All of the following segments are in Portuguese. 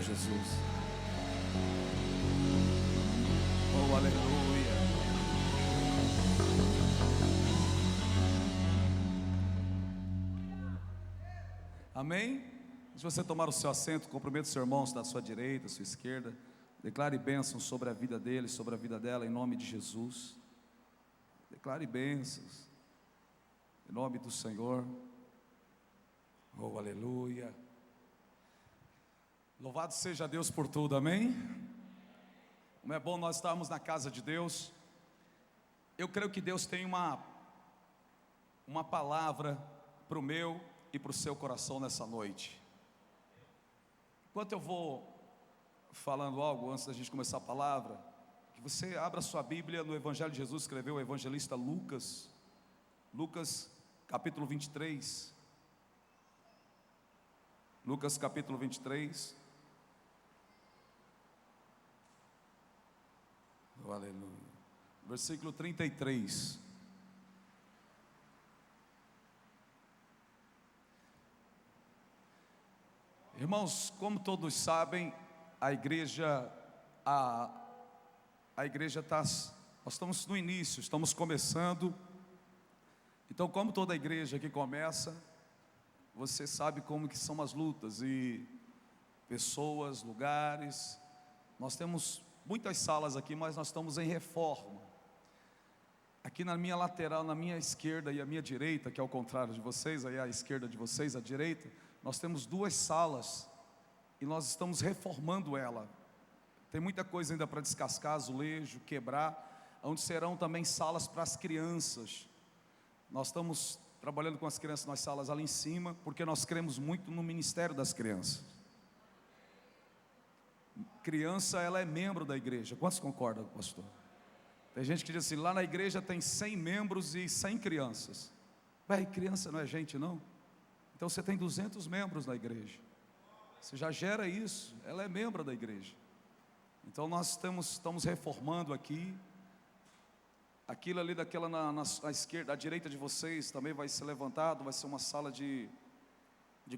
Jesus. Oh, aleluia. Amém? Se você tomar o seu assento, cumprimento os seus irmãos da sua direita, da sua esquerda. Declare bênçãos sobre a vida dele, sobre a vida dela, em nome de Jesus. Declare bênçãos, em nome do Senhor. Oh, aleluia. Louvado seja Deus por tudo, amém? Como é bom nós estarmos na casa de Deus. Eu creio que Deus tem uma palavra para o meu e para o seu coração nessa noite. Enquanto eu vou falando algo antes da gente começar a palavra, que você abra sua Bíblia no Evangelho de Jesus, escreveu o evangelista Lucas, capítulo 23. Lucas capítulo 23. Oh, aleluia. Versículo 33. Irmãos, como todos sabem, a igreja está, nós estamos no início, estamos começando. Então, como toda igreja que começa, você sabe como que são as lutas e pessoas, lugares. Nós temos muitas salas aqui, mas nós estamos em reforma. Aqui na minha lateral, na minha esquerda e a minha direita, que é ao contrário de vocês, aí a esquerda de vocês, a direita, nós temos duas salas e nós estamos reformando ela. Tem muita coisa ainda para descascar, azulejo, quebrar, onde serão também salas para as crianças. Nós estamos trabalhando com as crianças nas salas ali em cima, porque nós cremos muito no ministério das crianças. Criança, ela é membro da igreja. Quantos concordam, pastor? Tem gente que diz assim, lá na igreja tem 100 membros e 100 crianças. Bem, criança não é gente não? Então você tem 200 membros na igreja. Você já gera isso, ela é membro da igreja. Então nós estamos reformando aqui. Aquilo ali daquela na esquerda, à direita de vocês também vai ser levantado, vai ser uma sala de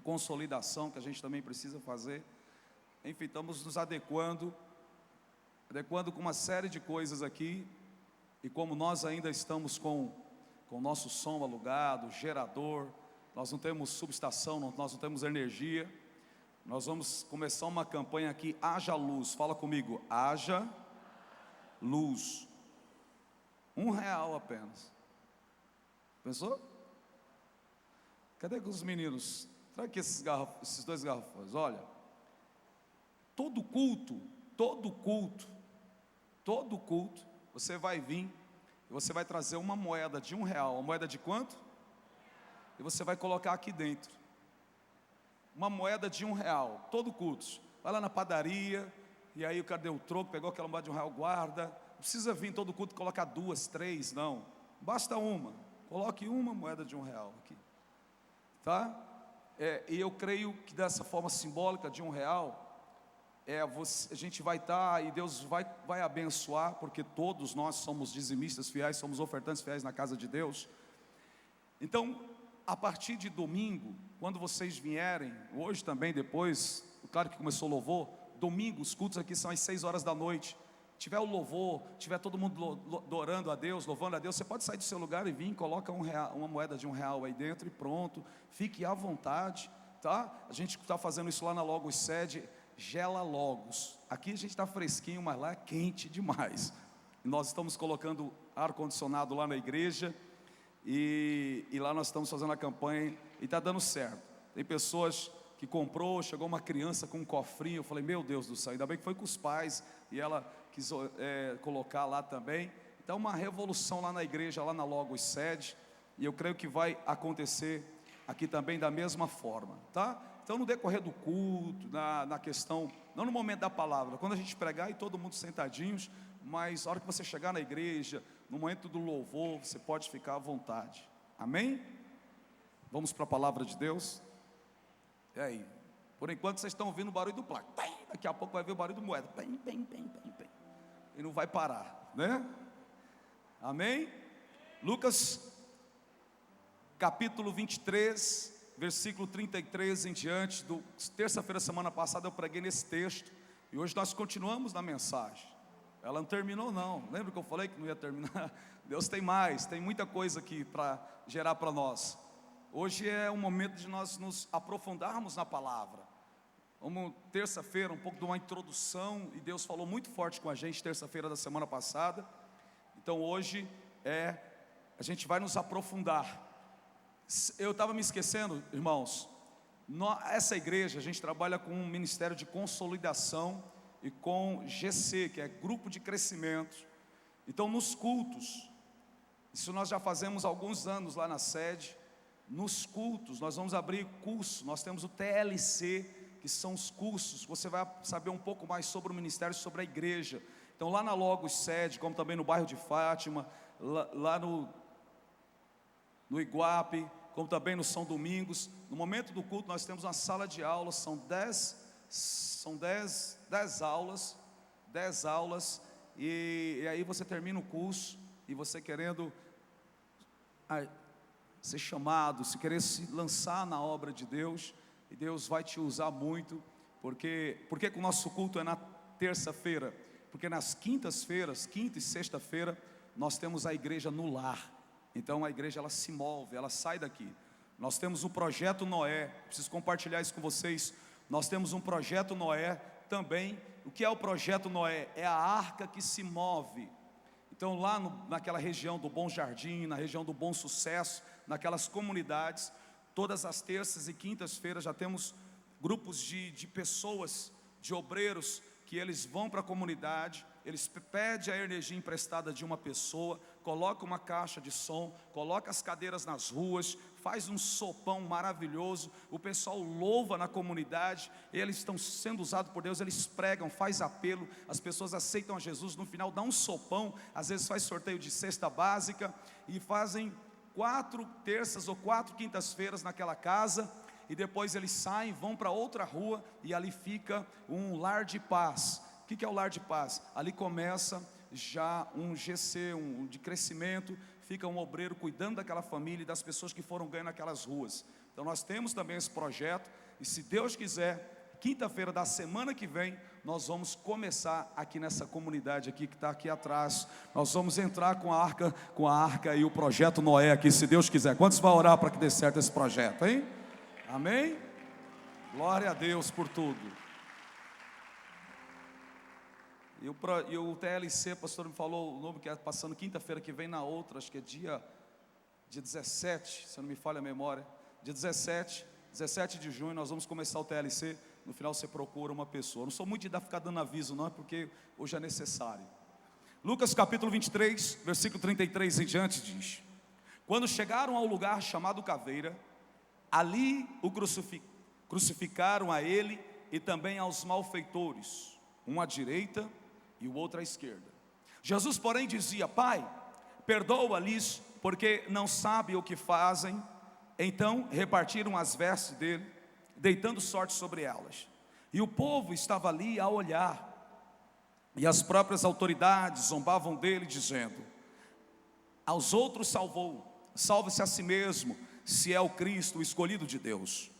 consolidação que a gente também precisa fazer. Enfim, estamos nos adequando com uma série de coisas aqui. E como nós ainda estamos com o nosso som alugado, gerador, nós não temos subestação, nós não temos energia, nós vamos começar uma campanha aqui, haja luz. Fala comigo, haja luz. R$1 apenas. Pensou? Cadê os meninos? Traga aqui esses dois garrafões. Olha, todo culto, você vai vir e você vai trazer uma moeda de R$1. Uma moeda de quanto? E você vai colocar aqui dentro. Uma moeda de R$1, todo culto. Vai lá na padaria, e aí o cara deu o troco, pegou aquela moeda de R$1, guarda. Não precisa vir todo culto e colocar 2, 3, não. Basta uma. Coloque uma moeda de R$1 aqui. Tá? E eu creio que dessa forma simbólica de R$1, a gente vai estar, e Deus vai abençoar, porque todos nós somos dizimistas fiéis, somos ofertantes fiéis na casa de Deus. Então, a partir de domingo, quando vocês vierem, hoje também, depois, claro que começou o louvor, domingo, os cultos aqui são às 6 horas da noite. Tiver o louvor, tiver todo mundo adorando a Deus, louvando a Deus, você pode sair do seu lugar e vir, coloca uma moeda de R$1 aí dentro e pronto, fique à vontade, tá? A gente está fazendo isso lá na Logos Sede, Gela Logos. Aqui a gente está fresquinho, mas lá é quente demais. Nós estamos colocando ar-condicionado lá na igreja, e lá nós estamos fazendo a campanha, e está dando certo. Tem pessoas que comprou, chegou uma criança com um cofrinho, eu falei, meu Deus do céu, ainda bem que foi com os pais, e ela quis colocar lá também. Então uma revolução lá na igreja, lá na Logos Sede, e eu creio que vai acontecer aqui também da mesma forma, tá? Então no decorrer do culto, na questão, não no momento da palavra, quando a gente pregar e todo mundo sentadinhos, mas a hora que você chegar na igreja, no momento do louvor, você pode ficar à vontade, amém? Vamos para a palavra de Deus. E aí, por enquanto vocês estão ouvindo o barulho do placo, daqui a pouco vai ver o barulho do moeda, e não vai parar, né? Amém? Lucas capítulo 23, versículo 33 em diante. Terça-feira, semana passada, eu preguei nesse texto, e hoje nós continuamos na mensagem. Ela não terminou não, lembra que eu falei que não ia terminar? Deus tem mais, tem muita coisa aqui para gerar para nós. Hoje é um momento de nós nos aprofundarmos na palavra. Vamos, terça-feira, um pouco de uma introdução, e Deus falou muito forte com a gente terça-feira da semana passada. Então hoje a gente vai nos aprofundar. Eu estava me esquecendo, irmãos, essa igreja, a gente trabalha com um ministério de consolidação e com GC, que é Grupo de Crescimento. Então nos cultos, isso nós já fazemos há alguns anos lá na sede. Nos cultos, nós vamos abrir curso, nós temos o TLC, que são os cursos, você vai saber um pouco mais sobre o ministério, sobre a igreja. Então lá na Logos sede, como também no bairro de Fátima, lá no Iguape, como também no São Domingos. No momento do culto nós temos uma sala de aulas, são 10 aulas, e aí você termina o curso, e você querendo ser chamado, se querer se lançar na obra de Deus, e Deus vai te usar muito. Porque que o nosso culto é na terça-feira? Porque nas quintas-feiras, quinta e sexta-feira, nós temos a igreja no lar. Então a igreja, ela se move, ela sai daqui. Nós temos o projeto Noé, preciso compartilhar isso com vocês. Nós temos um projeto Noé também. O que é o projeto Noé? É a arca que se move. Então lá naquela região do Bom Jardim, na região do Bom Sucesso, naquelas comunidades, todas as terças e quintas-feiras já temos grupos de pessoas, de obreiros, que eles vão para a comunidade, eles pedem a energia emprestada de uma pessoa, coloca uma caixa de som, coloca as cadeiras nas ruas, faz um sopão maravilhoso, o pessoal louva na comunidade, eles estão sendo usados por Deus, eles pregam, faz apelo, as pessoas aceitam a Jesus, no final dá um sopão, às vezes faz sorteio de cesta básica, e fazem 4 terças ou 4 quintas-feiras naquela casa, e depois eles saem, vão para outra rua, e ali fica um lar de paz. O que é o lar de paz? Ali começa já um GC, de crescimento, fica um obreiro cuidando daquela família e das pessoas que foram ganhando naquelas ruas. Então nós temos também esse projeto, e se Deus quiser, quinta-feira da semana que vem, nós vamos começar aqui nessa comunidade aqui que está aqui atrás. Nós vamos entrar com a arca e o projeto Noé aqui, se Deus quiser. Quantos vão orar para que dê certo esse projeto, hein? Amém? Glória a Deus por tudo. E o TLC, o pastor me falou o nome que é passando quinta-feira que vem na outra, acho que é dia 17, se não me falha a memória, dia 17 de junho, nós vamos começar o TLC. No final você procura uma pessoa. Eu não sou muito de ficar dando aviso não, porque hoje é necessário. Lucas capítulo 23, versículo 33 em diante diz: quando chegaram ao lugar chamado Caveira, ali o crucificaram a ele e também aos malfeitores, um à direita e o outro à esquerda. Jesus, porém, dizia: Pai, perdoa-lhes, porque não sabem o que fazem. Então repartiram as vestes dele, deitando sorte sobre elas. E o povo estava ali a olhar, e as próprias autoridades zombavam dele, dizendo: aos outros salvou, salve-se a si mesmo, se é o Cristo, o escolhido de Deus.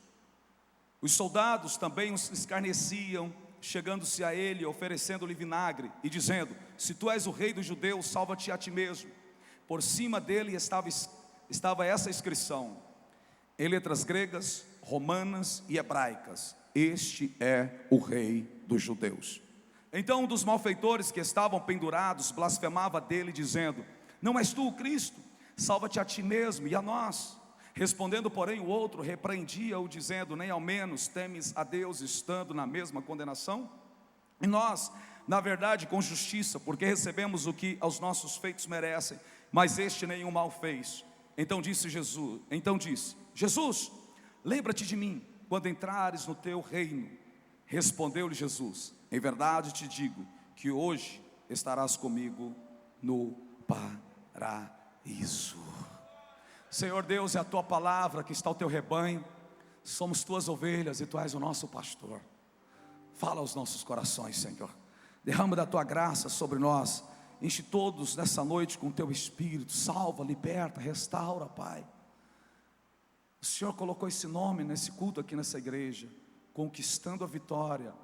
Os soldados também os escarneciam, chegando-se a ele, oferecendo-lhe vinagre, e dizendo: se tu és o rei dos judeus, salva-te a ti mesmo. Por cima dele estava essa inscrição, em letras gregas, romanas e hebraicas: este é o rei dos judeus. Então um dos malfeitores que estavam pendurados blasfemava dele, dizendo: não és tu o Cristo? Salva-te a ti mesmo e a nós. Respondendo, porém, o outro repreendia-o, dizendo: nem ao menos temes a Deus, estando na mesma condenação? E nós, na verdade, com justiça, porque recebemos o que aos nossos feitos merecem, mas este nenhum mal fez. Então disse: Jesus, lembra-te de mim quando entrares no teu reino. Respondeu-lhe Jesus: em verdade te digo que hoje estarás comigo no paraíso. Senhor Deus, é a tua palavra que está o teu rebanho, somos tuas ovelhas e tu és o nosso pastor. Fala aos nossos corações, Senhor, derrama da tua graça sobre nós, enche todos nessa noite com o teu Espírito, salva, liberta, restaura, Pai. O Senhor colocou esse nome nesse culto aqui nessa igreja, conquistando a vitória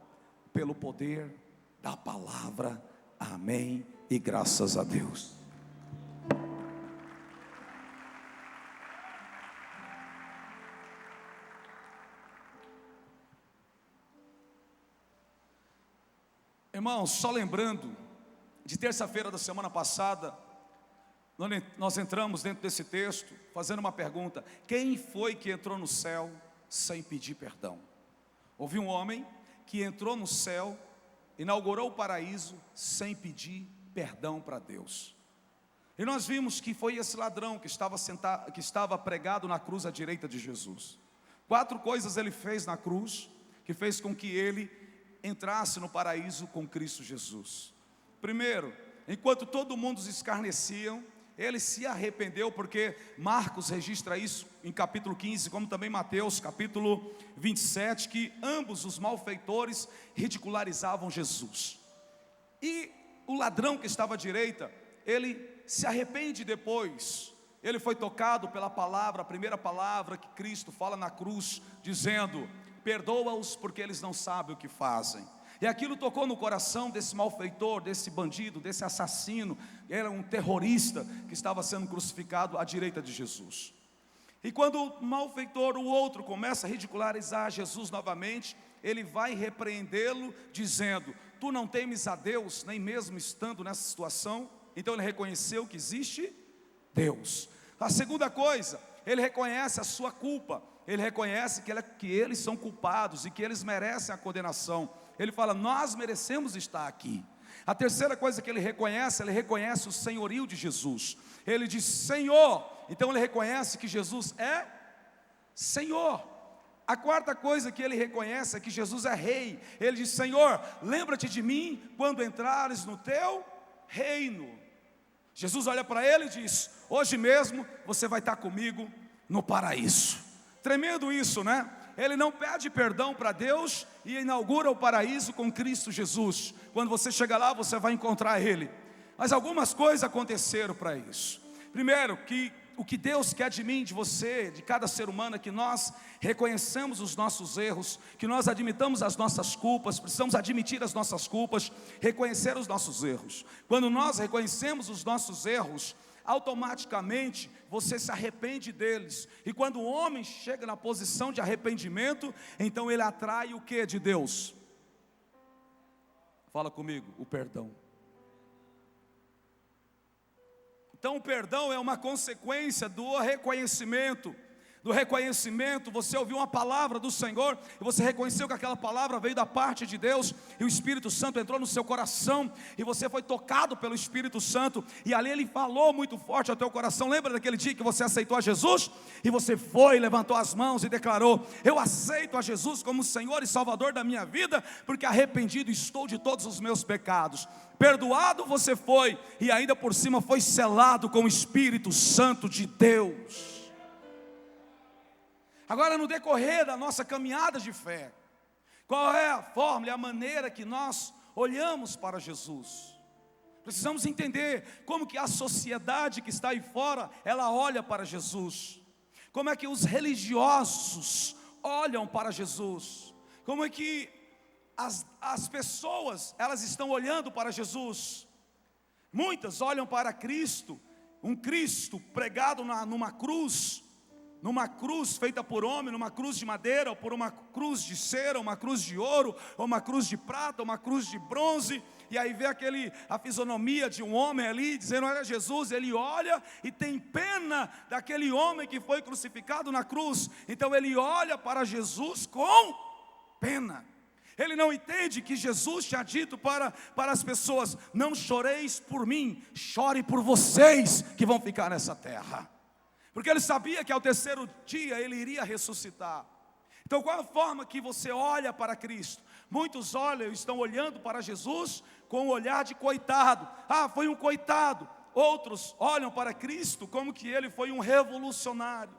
pelo poder da palavra. Amém e graças a Deus. Irmãos, só lembrando, de terça-feira da semana passada, nós entramos dentro desse texto, fazendo uma pergunta: quem foi que entrou no céu sem pedir perdão? Houve um homem que entrou no céu, inaugurou o paraíso, sem pedir perdão para Deus. E nós vimos que foi esse ladrão que estava pregado na cruz à direita de Jesus. 4 coisas ele fez na cruz, que fez com que ele entrasse no paraíso com Cristo Jesus. Primeiro, enquanto todo mundo os escarneciam, ele se arrependeu, porque Marcos registra isso em capítulo 15, como também Mateus, capítulo 27, que ambos os malfeitores ridicularizavam Jesus. E o ladrão que estava à direita, ele se arrepende depois. Ele foi tocado pela palavra, a primeira palavra que Cristo fala na cruz, dizendo: perdoa-os porque eles não sabem o que fazem. E aquilo tocou no coração desse malfeitor, desse bandido, desse assassino. Era um terrorista que estava sendo crucificado à direita de Jesus. E quando o malfeitor, o outro, começa a ridicularizar Jesus novamente, ele vai repreendê-lo, dizendo: tu não temes a Deus, nem mesmo estando nessa situação? Então ele reconheceu que existe Deus. A segunda coisa, ele reconhece a sua culpa. Ele reconhece que eles são culpados e que eles merecem a condenação. Ele fala: nós merecemos estar aqui. A terceira coisa que ele reconhece o senhorio de Jesus. Ele diz: Senhor. Então ele reconhece que Jesus é Senhor. A quarta coisa que ele reconhece é que Jesus é Rei. Ele diz: Senhor, lembra-te de mim quando entrares no teu reino. Jesus olha para ele e diz: hoje mesmo você vai estar comigo no paraíso. Tremendo isso, né? Ele não pede perdão para Deus e inaugura o paraíso com Cristo Jesus. Quando você chega lá, você vai encontrar Ele. Mas algumas coisas aconteceram para isso. Primeiro, que o que Deus quer de mim, de você, de cada ser humano, é que nós reconheçamos os nossos erros, que nós admitamos as nossas culpas. Precisamos admitir as nossas culpas, reconhecer os nossos erros. Quando nós reconhecemos os nossos erros, automaticamente você se arrepende deles. E quando o homem chega na posição de arrependimento, então ele atrai o que de Deus? Fala comigo: o perdão. Então o perdão é uma consequência do reconhecimento. Do reconhecimento, você ouviu uma palavra do Senhor e você reconheceu que aquela palavra veio da parte de Deus, e o Espírito Santo entrou no seu coração e você foi tocado pelo Espírito Santo, e ali ele falou muito forte ao teu coração. Lembra daquele dia que você aceitou a Jesus? E você foi, levantou as mãos e declarou: eu aceito a Jesus como Senhor e Salvador da minha vida, porque arrependido estou de todos os meus pecados. Perdoado você foi, e ainda por cima foi selado com o Espírito Santo de Deus. Agora, no decorrer da nossa caminhada de fé, qual é a forma e a maneira que nós olhamos para Jesus? Precisamos entender como que a sociedade que está aí fora, ela olha para Jesus. Como é que os religiosos olham para Jesus? Como é que as pessoas, elas estão olhando para Jesus? Muitas olham para Cristo, um Cristo pregado numa cruz feita por homem, numa cruz de madeira, ou por uma cruz de cera, uma cruz de ouro, ou uma cruz de prata, uma cruz de bronze, e aí vê a fisionomia de um homem ali, dizendo: olha Jesus. Ele olha e tem pena daquele homem que foi crucificado na cruz. Então ele olha para Jesus com pena. Ele não entende que Jesus tinha dito para as pessoas: não choreis por mim, chore por vocês que vão ficar nessa terra. Porque ele sabia que ao terceiro dia ele iria ressuscitar. Então qual a forma que você olha para Cristo? Muitos estão olhando para Jesus com um olhar de coitado. Ah, foi um coitado. Outros olham para Cristo como que ele foi um revolucionário.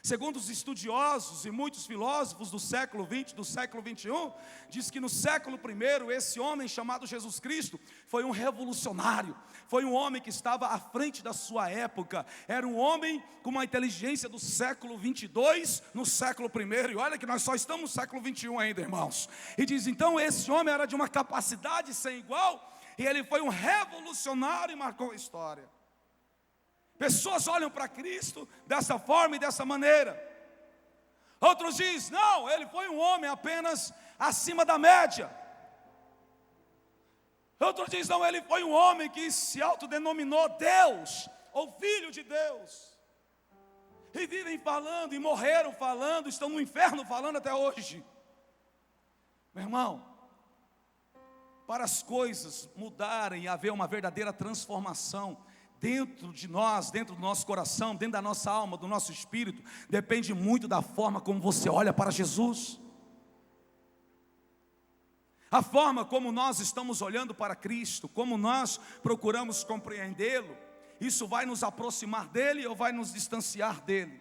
Segundo os estudiosos e muitos filósofos do século XX, do século XXI, diz que no século I, esse homem chamado Jesus Cristo foi um revolucionário, foi um homem que estava à frente da sua época, era um homem com uma inteligência do século 22 no século I, e olha que nós só estamos no século 21 ainda, irmãos. E diz, então esse homem era de uma capacidade sem igual, e ele foi um revolucionário e marcou a história. Pessoas olham para Cristo dessa forma e dessa maneira. Outros dizem, não, ele foi um homem apenas acima da média. Outros dizem, não, ele foi um homem que se autodenominou Deus, ou Filho de Deus. E vivem falando, e morreram falando, estão no inferno falando até hoje. Meu irmão, para as coisas mudarem e haver uma verdadeira transformação dentro de nós, dentro do nosso coração, dentro da nossa alma, do nosso espírito, depende muito da forma como você olha para Jesus. A forma como nós estamos olhando para Cristo, como nós procuramos compreendê-lo, isso vai nos aproximar dele ou vai nos distanciar dele.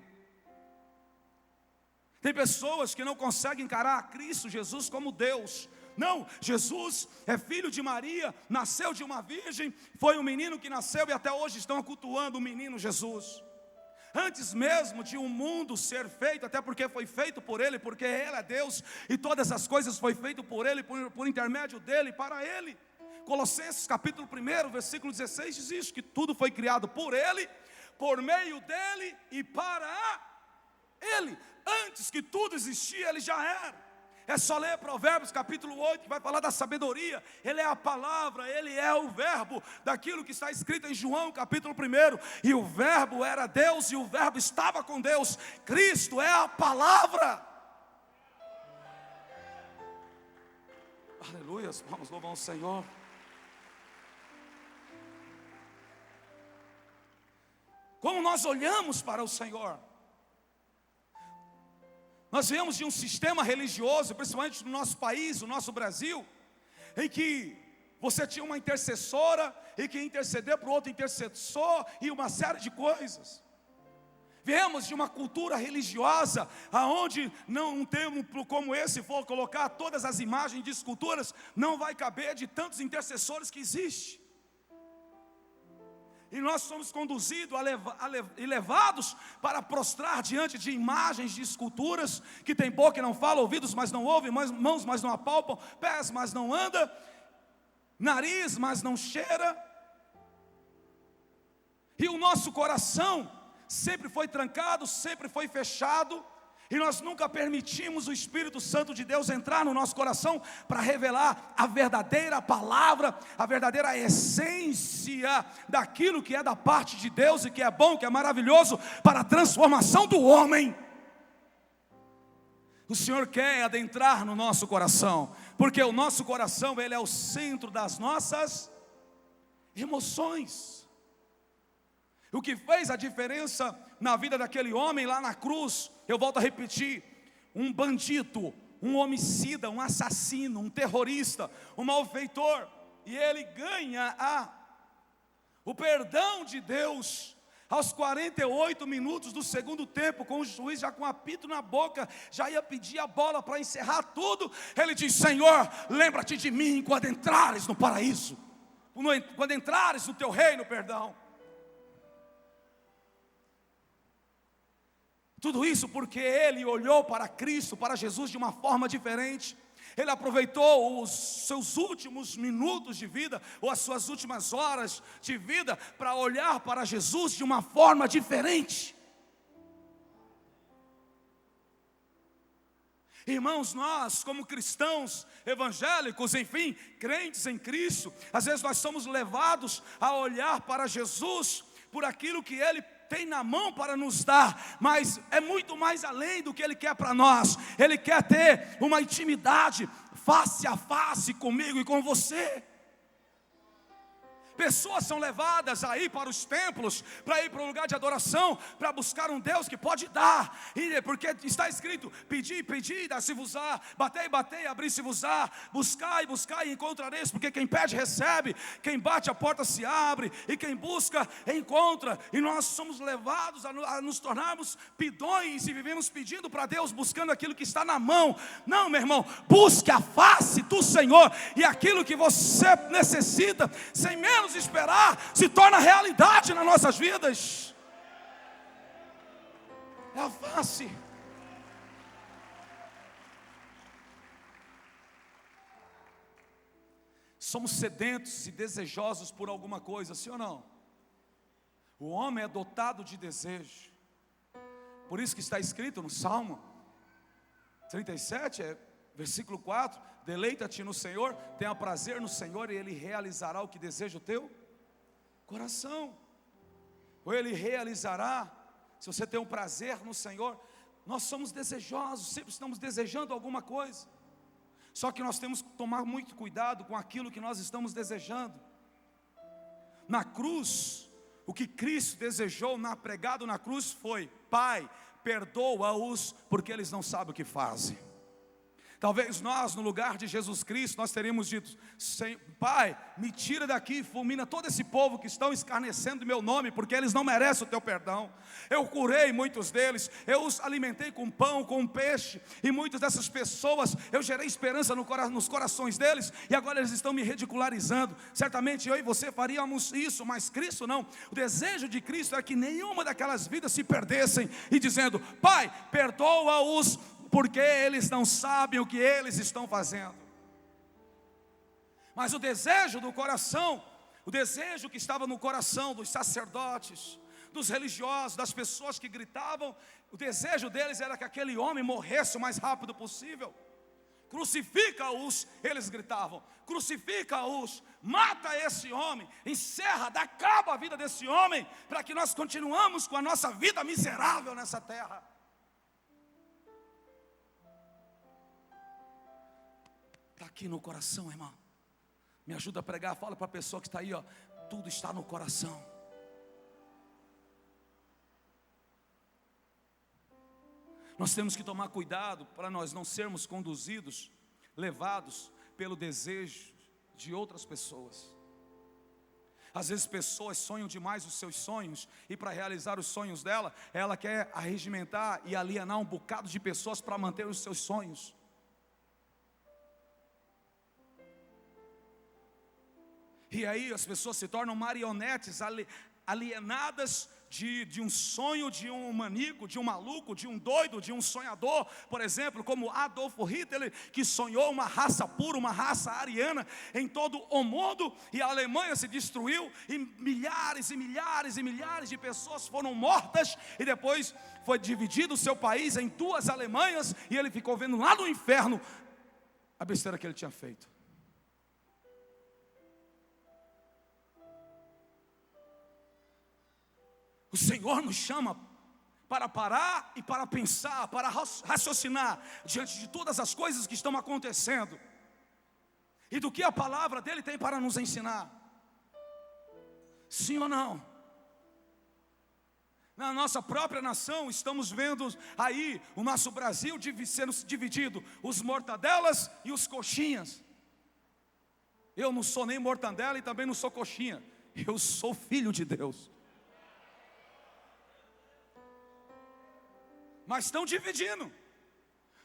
Tem pessoas que não conseguem encarar a Cristo Jesus como Deus. Não, Jesus é filho de Maria, nasceu de uma virgem, foi um menino que nasceu e até hoje estão cultuando o menino Jesus. Antes mesmo de um mundo ser feito, até porque foi feito por Ele, porque Ele é Deus, e todas as coisas foi feito por Ele, por intermédio dEle, para Ele. Colossenses capítulo 1, versículo 16 diz isso, que tudo foi criado por Ele, por meio dEle e para Ele. Antes que tudo existia, Ele já era. É só ler Provérbios capítulo 8, que vai falar da sabedoria. Ele é a palavra, Ele é o verbo daquilo que está escrito em João capítulo 1. E o verbo era Deus e o verbo estava com Deus. Cristo é a palavra. Aleluia, vamos louvar o Senhor. Como nós olhamos para o Senhor. Nós viemos de um sistema religioso, principalmente no nosso país, o nosso Brasil, em que você tinha uma intercessora e que interceder para o outro intercessor e uma série de coisas. Viemos de uma cultura religiosa, aonde um templo como esse for colocar todas as imagens de esculturas, não vai caber de tantos intercessores que existe. E nós somos conduzidos e levados para prostrar diante de imagens de esculturas que tem boca e não fala, ouvidos mas não ouvem, mãos mas não apalpam, pés mas não anda, nariz mas não cheira. E o nosso coração sempre foi trancado, sempre foi fechado. E nós nunca permitimos o Espírito Santo de Deus entrar no nosso coração para revelar a verdadeira palavra, a verdadeira essência daquilo que é da parte de Deus e que é bom, que é maravilhoso para a transformação do homem. O Senhor quer adentrar no nosso coração, porque o nosso coração, ele é o centro das nossas emoções. O que fez a diferença na vida daquele homem lá na cruz, eu volto a repetir, um bandido, um homicida, um assassino, um terrorista, um malfeitor, e ele ganha o perdão de Deus aos 48 minutos do segundo tempo, com o juiz já com um apito na boca, já ia pedir a bola para encerrar tudo. Ele diz: Senhor, lembra-te de mim quando entrares no paraíso, quando entrares no teu reino, perdão. Tudo isso porque ele olhou para Cristo, para Jesus de uma forma diferente. Ele aproveitou os seus últimos minutos de vida, ou as suas últimas horas de vida, para olhar para Jesus de uma forma diferente. Irmãos, nós como cristãos evangélicos, enfim, crentes em Cristo, às vezes nós somos levados a olhar para Jesus por aquilo que Ele tem na mão para nos dar, mas é muito mais além do que Ele quer para nós. Ele quer ter uma intimidade face a face comigo e com você. Pessoas são levadas a ir para os templos, para ir para o lugar de adoração, para buscar um Deus que pode dar, porque está escrito: pedi, pedi, dá-se-vos-á, batei, batei, abri-se-vos-á, buscai, buscai e encontrareis, porque quem pede recebe, quem bate a porta se abre, e quem busca encontra. E nós somos levados a nos tornarmos pidões e vivemos pedindo para Deus, buscando aquilo que está na mão. Não, meu irmão, busque a face do Senhor, e aquilo que você necessita, sem menos esperar, se torna realidade nas nossas vidas. É a face. Somos sedentos e desejosos por alguma coisa, sim ou não? O homem é dotado de desejo. Por isso que está escrito no Salmo 37, versículo 4: deleita-te no Senhor, tenha prazer no Senhor, e Ele realizará o que deseja o teu coração. Ou Ele realizará, se você tem um prazer no Senhor. Nós somos desejosos, sempre estamos desejando alguma coisa. Só que nós temos que tomar muito cuidado com aquilo que nós estamos desejando. Na cruz, o que Cristo desejou, pregado na cruz, foi: Pai, perdoa-os, porque eles não sabem o que fazem. Talvez nós, no lugar de Jesus Cristo, nós teríamos dito: Pai, me tira daqui, fulmina todo esse povo que estão escarnecendo do meu nome, porque eles não merecem o teu perdão. Eu curei muitos deles, eu os alimentei com pão, com peixe, e muitas dessas pessoas, eu gerei esperança nos corações deles, e agora eles estão me ridicularizando. Certamente eu e você faríamos isso, mas Cristo não. O desejo de Cristo é que nenhuma daquelas vidas se perdessem, e dizendo: Pai, perdoa-os, porque eles não sabem o que eles estão fazendo. Mas o desejo do coração, o desejo que estava no coração dos sacerdotes, dos religiosos, das pessoas que gritavam, o desejo deles era que aquele homem morresse o mais rápido possível. Crucifica-os, eles gritavam, crucifica-os, mata esse homem, encerra, dá cabo à vida desse homem, para que nós continuamos com a nossa vida miserável nessa terra. Está aqui no coração, irmão. Me ajuda a pregar, fala para a pessoa que está aí, ó, tudo está no coração. Nós temos que tomar cuidado para nós não sermos conduzidos, levados pelo desejo de outras pessoas. Às vezes pessoas sonham demais os seus sonhos, e para realizar os sonhos dela, ela quer arregimentar e alienar um bocado de pessoas para manter os seus sonhos. E aí as pessoas se tornam marionetes, alienadas de um sonho, de um maníaco, de um maluco, de um doido, de um sonhador. Por exemplo, como Adolf Hitler, que sonhou uma raça pura, uma raça ariana em todo o mundo, e a Alemanha se destruiu, e milhares e milhares e milhares de pessoas foram mortas, e depois foi dividido o seu país em duas Alemanhas, e ele ficou vendo lá no inferno a besteira que ele tinha feito. O Senhor nos chama para parar e para pensar, para raciocinar diante de todas as coisas que estão acontecendo e do que a palavra dele tem para nos ensinar. Sim ou não? Na nossa própria nação estamos vendo aí o nosso Brasil sendo dividido, os mortadelas e os coxinhas. Eu não sou nem mortadela e também não sou coxinha, eu sou filho de Deus. Mas estão dividindo.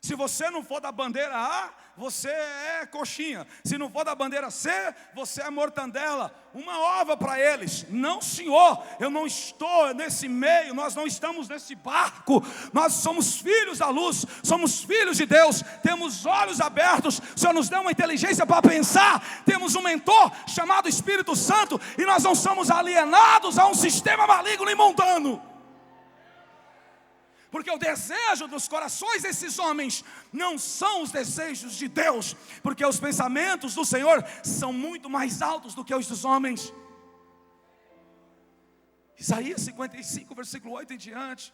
Se você não for da bandeira A, você é coxinha. Se não for da bandeira C, você é mortandela. Uma ova para eles. Não, senhor, eu não estou nesse meio, nós não estamos nesse barco. Nós somos filhos da luz, somos filhos de Deus, temos olhos abertos, o Senhor nos deu uma inteligência para pensar, temos um mentor chamado Espírito Santo, e nós não somos alienados a um sistema maligno e mundano. Porque o desejo dos corações desses homens não são os desejos de Deus, porque os pensamentos do Senhor são muito mais altos do que os dos homens. Isaías 55, versículo 8 em diante: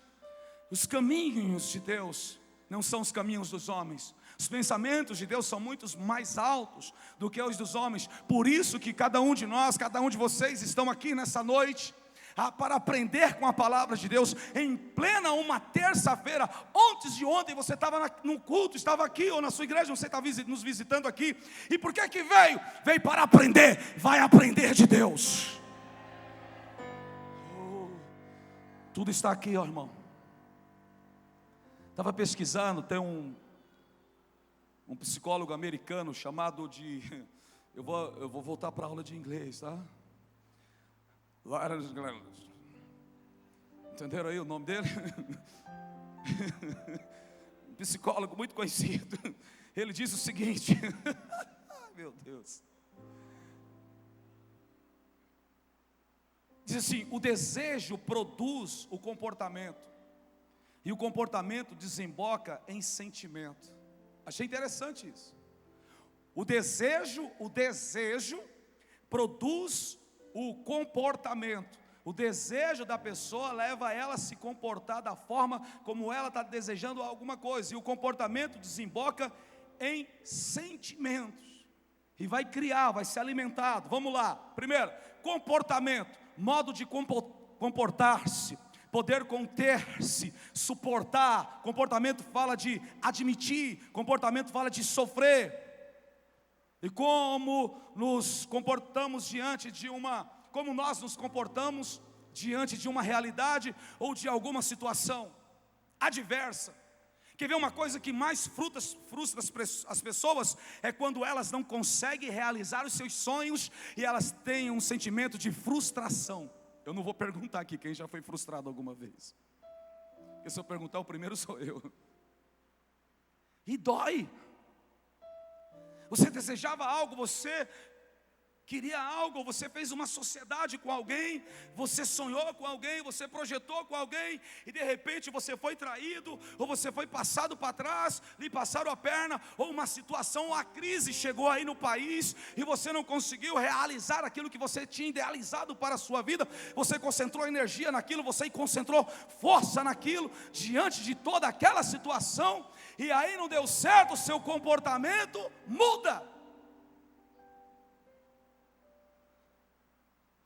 os caminhos de Deus não são os caminhos dos homens, Os pensamentos de Deus são muito mais altos do que os dos homens. Por isso que cada um de nós, cada um de vocês estão aqui nessa noite, para aprender com a palavra de Deus, em plena uma terça-feira. Antes de ontem você estava no culto, estava aqui, ou na sua igreja, você está nos visitando aqui. E por que veio? Veio para aprender, vai aprender de Deus. Tudo está aqui, ó irmão. Estava pesquisando, tem um psicólogo americano chamado de... Eu vou voltar para a aula de inglês, tá? Entenderam aí o nome dele? Um psicólogo muito conhecido. Ele diz o seguinte: meu Deus. Diz assim: o desejo produz o comportamento, e o comportamento desemboca em sentimento. Achei interessante isso. O desejo produz o comportamento. O desejo da pessoa leva ela a se comportar da forma como ela está desejando alguma coisa. E o comportamento desemboca em sentimentos. E vai criar, vai ser alimentado. Vamos lá. Primeiro, comportamento, modo de comportar-se, poder conter-se, suportar. Comportamento fala de admitir, comportamento fala de sofrer. E como nos comportamos como nós nos comportamos diante de uma realidade ou de alguma situação adversa. Quer ver uma coisa que mais frustra as pessoas? É quando elas não conseguem realizar os seus sonhos e elas têm um sentimento de frustração. Eu não vou perguntar aqui quem já foi frustrado alguma vez, porque se eu perguntar, o primeiro sou eu. E dói. Você desejava algo, você queria algo, você fez uma sociedade com alguém, você sonhou com alguém, você projetou com alguém, e de repente você foi traído, ou você foi passado para trás, lhe passaram a perna, ou uma situação, a crise chegou aí no país, e você não conseguiu realizar aquilo que você tinha idealizado para a sua vida. Você concentrou energia naquilo, você concentrou força naquilo, diante de toda aquela situação, e aí não deu certo, o seu comportamento muda.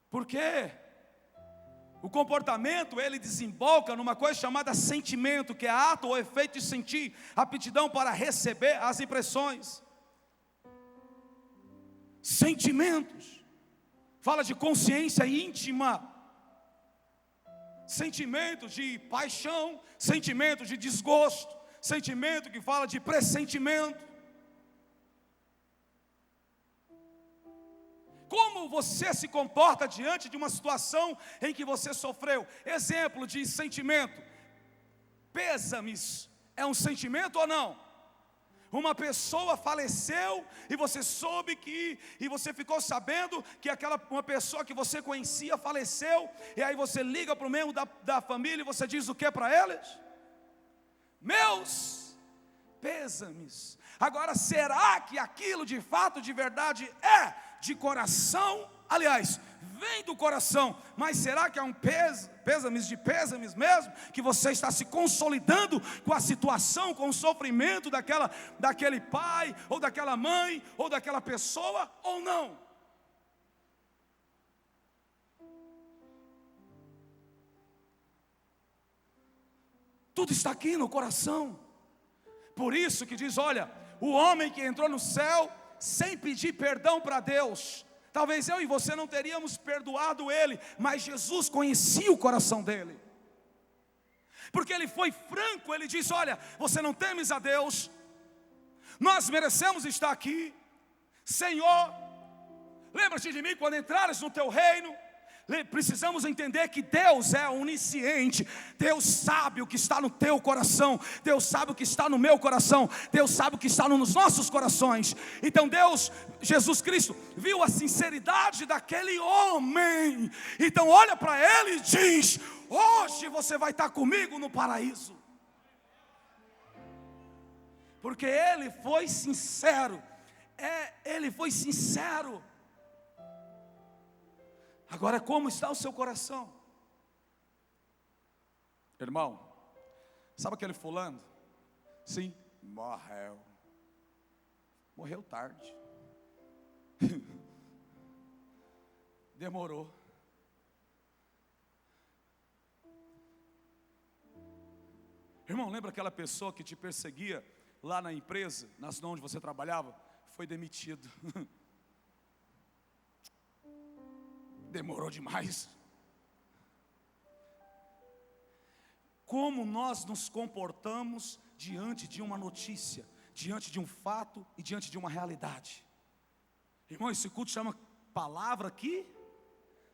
Por quê? O comportamento, ele desemboca numa coisa chamada sentimento, que é ato ou efeito de sentir, aptidão para receber as impressões. Sentimentos, fala de consciência íntima, sentimento de paixão, sentimento de desgosto, sentimento que fala de pressentimento. Como você se comporta diante de uma situação em que você sofreu? Exemplo de sentimento: pêsames é um sentimento ou não? Uma pessoa faleceu e você soube e você ficou sabendo que uma pessoa que você conhecia faleceu, e aí você liga para o membro da família e você diz o que para eles? Meus pêsames. Agora, será que aquilo de fato, de verdade é de coração? Aliás, vem do coração, mas será que é um pêsames de pêsames mesmo? Que você está se consolidando com a situação, com o sofrimento daquele pai, ou daquela mãe, ou daquela pessoa, ou não? Tudo está aqui no coração. Por isso que diz, olha, o homem que entrou no céu sem pedir perdão para Deus, talvez eu e você não teríamos perdoado ele, mas Jesus conhecia o coração dele, porque ele foi franco. Ele disse, olha, você não temes a Deus, nós merecemos estar aqui. Senhor, lembra-te de mim quando entrares no teu reino. Precisamos entender que Deus é onisciente. Deus sabe o que está no teu coração, Deus sabe o que está no meu coração, Deus sabe o que está nos nossos corações. Então Jesus Cristo viu a sinceridade daquele homem. Então olha para ele e diz, hoje você vai estar comigo no paraíso. Porque ele foi sincero. Ele foi sincero. Agora, como está o seu coração? Irmão, sabe aquele fulano? Sim, morreu. Morreu tarde. Demorou. Irmão, lembra aquela pessoa que te perseguia lá na empresa, onde você trabalhava? Foi demitido. Demorou demais. Como nós nos comportamos diante de uma notícia, diante de um fato e diante de uma realidade. Irmão, esse culto chama palavra que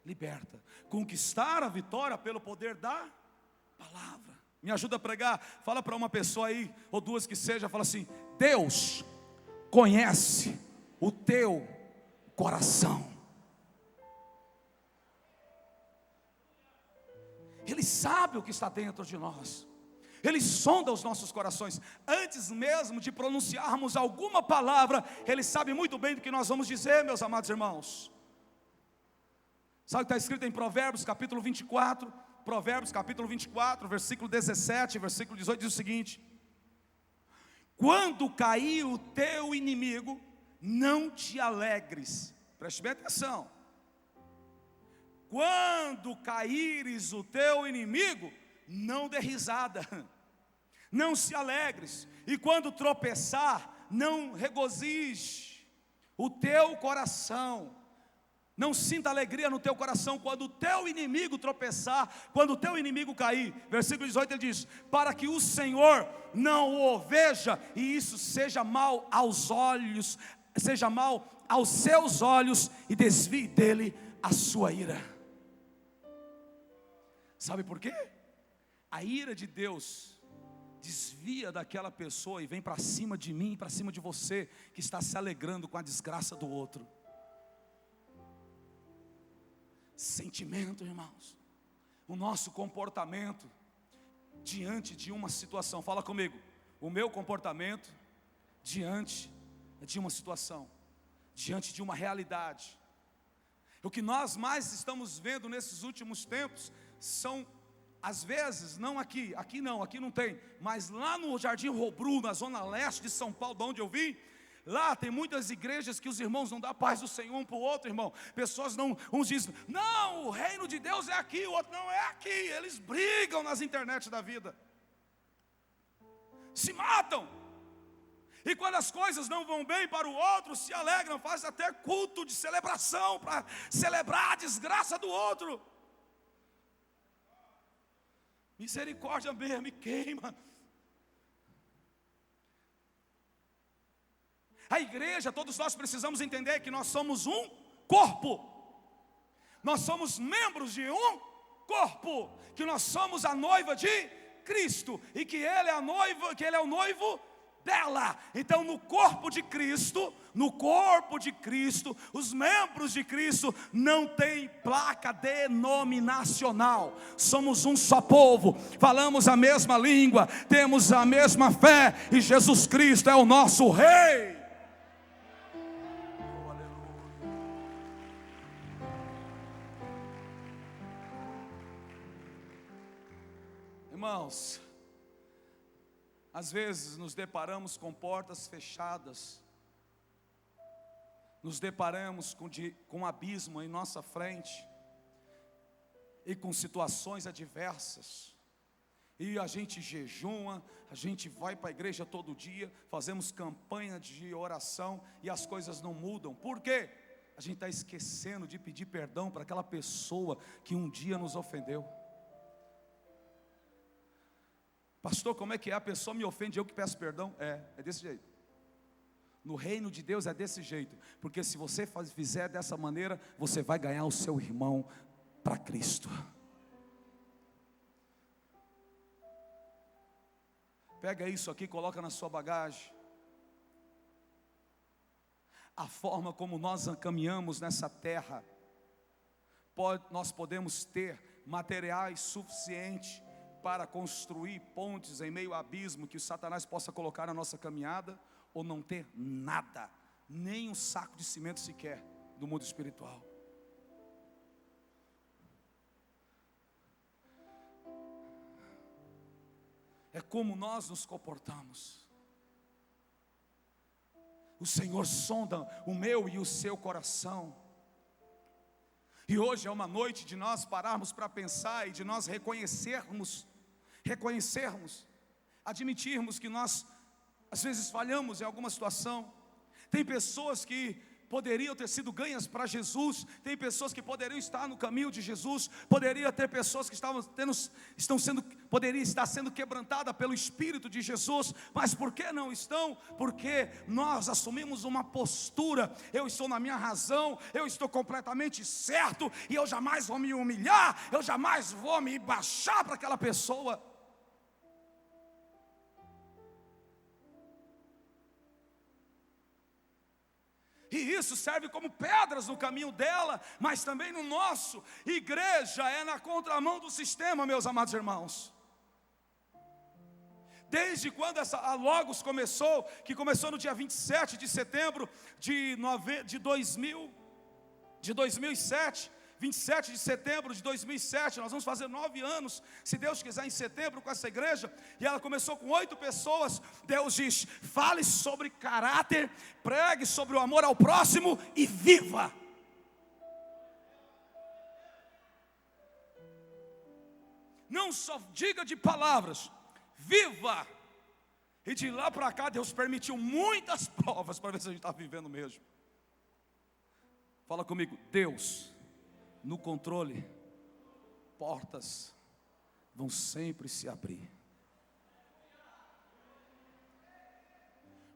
liberta. Conquistar a vitória pelo poder da palavra. Me ajuda a pregar. Fala para uma pessoa aí, ou duas que seja, fala assim: Deus conhece o teu coração. Ele sabe o que está dentro de nós. Ele sonda os nossos corações. Antes mesmo de pronunciarmos alguma palavra, Ele sabe muito bem do que nós vamos dizer, meus amados irmãos. Sabe o que está escrito em Provérbios capítulo 24? Provérbios capítulo 24, versículo 17, versículo 18, diz o seguinte: quando cair o teu inimigo, não te alegres. Preste bem atenção. Quando caíres o teu inimigo, não dê risada, não se alegres. E quando tropeçar, não regozije o teu coração. Não sinta alegria no teu coração quando o teu inimigo tropeçar, quando o teu inimigo cair. Versículo 18 ele diz: para que o Senhor não o veja, e isso seja mal aos olhos, seja mal aos seus olhos, e desvie dele a sua ira. Sabe por quê? A ira de Deus desvia daquela pessoa e vem para cima de mim e para cima de você, que está se alegrando com a desgraça do outro. Sentimento, irmãos. O nosso comportamento diante de uma situação. Fala comigo. O meu comportamento diante de uma situação, diante de uma realidade. O que nós mais estamos vendo nesses últimos tempos são, às vezes, não aqui não tem, mas lá no Jardim Robru, na zona leste de São Paulo, de onde eu vim, lá tem muitas igrejas que os irmãos não dão a paz do Senhor um para o outro, irmão. Pessoas não, uns dizem, não, o reino de Deus é aqui, o outro não é aqui. Eles brigam nas internet da vida, se matam. E quando as coisas não vão bem para o outro, se alegram, fazem até culto de celebração para celebrar a desgraça do outro. Misericórdia mesmo, me queima. A igreja, todos nós precisamos entender que nós somos um corpo. Nós somos membros de um corpo, que nós somos a noiva de Cristo e que Ele é a noiva, que Ele é o noivo dela. Então no corpo de Cristo, os membros de Cristo não tem placa denominacional. Somos um só povo, falamos a mesma língua, temos a mesma fé e Jesus Cristo é o nosso Rei. Oh, aleluia. Irmãos, às vezes nos deparamos com portas fechadas, nos deparamos com um abismo em nossa frente, e com situações adversas, e a gente jejuma, a gente vai para a igreja todo dia, fazemos campanha de oração, e as coisas não mudam. Por quê? A gente está esquecendo de pedir perdão para aquela pessoa que um dia nos ofendeu. Pastor, como é que é? A pessoa me ofende, eu que peço perdão? É desse jeito. No reino de Deus é desse jeito. Porque se você fizer dessa maneira, você vai ganhar o seu irmão para Cristo. Pega isso aqui, coloca na sua bagagem. A forma como nós caminhamos nessa terra, nós podemos ter materiais suficientes para construir pontes em meio ao abismo que o Satanás possa colocar na nossa caminhada, ou não ter nada, nem um saco de cimento sequer do mundo espiritual. É como nós nos comportamos. O Senhor sonda o meu e o seu coração. E hoje é uma noite de nós pararmos para pensar e de nós reconhecermos, admitirmos que nós às vezes falhamos em alguma situação. Tem pessoas que poderiam ter sido ganhas para Jesus, tem pessoas que poderiam estar no caminho de Jesus, poderia ter pessoas que poderiam estar sendo quebrantadas pelo Espírito de Jesus, mas por que não estão? Porque nós assumimos uma postura: eu estou na minha razão, eu estou completamente certo, e eu jamais vou me humilhar, eu jamais vou me baixar para aquela pessoa. E isso serve como pedras no caminho dela, mas também no nosso. Igreja é na contramão do sistema, meus amados irmãos. Desde quando a Logos começou, que começou no dia 27 de setembro de 2007, 27 de setembro de 2007, nós vamos fazer 9 anos, se Deus quiser, em setembro, com essa igreja. E ela começou com 8 pessoas. Deus diz: fale sobre caráter, pregue sobre o amor ao próximo e viva. Não só diga de palavras, viva. E de lá para cá Deus permitiu muitas provas para ver se a gente está vivendo mesmo. Fala comigo: Deus no controle, portas vão sempre se abrir.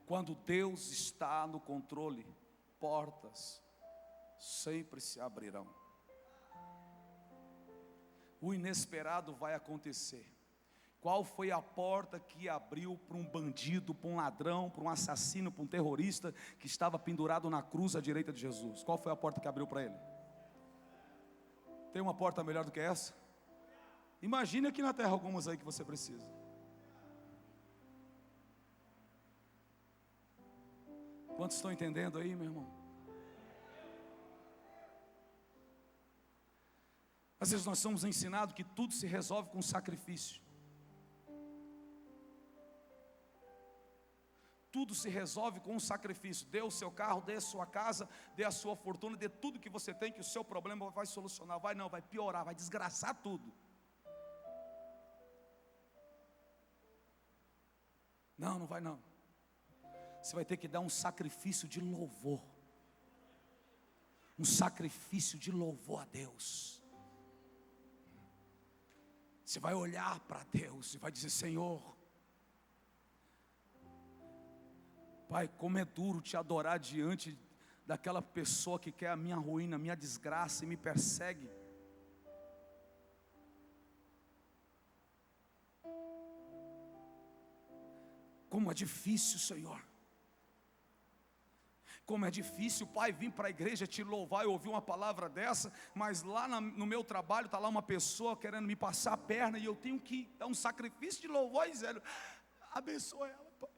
Quando Deus está no controle, portas sempre se abrirão. O inesperado vai acontecer. Qual foi a porta que abriu para um bandido, para um ladrão, para um assassino, para um terrorista que estava pendurado na cruz à direita de Jesus? Qual foi a porta que abriu para ele? Tem uma porta melhor do que essa? Imagine aqui na terra algumas aí que você precisa. Quantos estão entendendo aí, meu irmão? Às vezes nós somos ensinados que tudo se resolve com sacrifício. Tudo se resolve com um sacrifício. Dê o seu carro, dê a sua casa, dê a sua fortuna, dê tudo que você tem, que o seu problema vai solucionar. Vai não, vai piorar, vai desgraçar tudo. Não, não vai não. Você vai ter que dar um sacrifício de louvor. Um sacrifício de louvor a Deus. Você vai olhar para Deus e vai dizer: Senhor, Pai, como é duro te adorar diante daquela pessoa que quer a minha ruína, a minha desgraça e me persegue. Como é difícil, Senhor. Como é difícil, Pai, vir para a igreja te louvar e ouvir uma palavra dessa, mas lá no meu trabalho está lá uma pessoa querendo me passar a perna e eu tenho que dar um sacrifício de louvor e dizer: abençoa ela, Pai.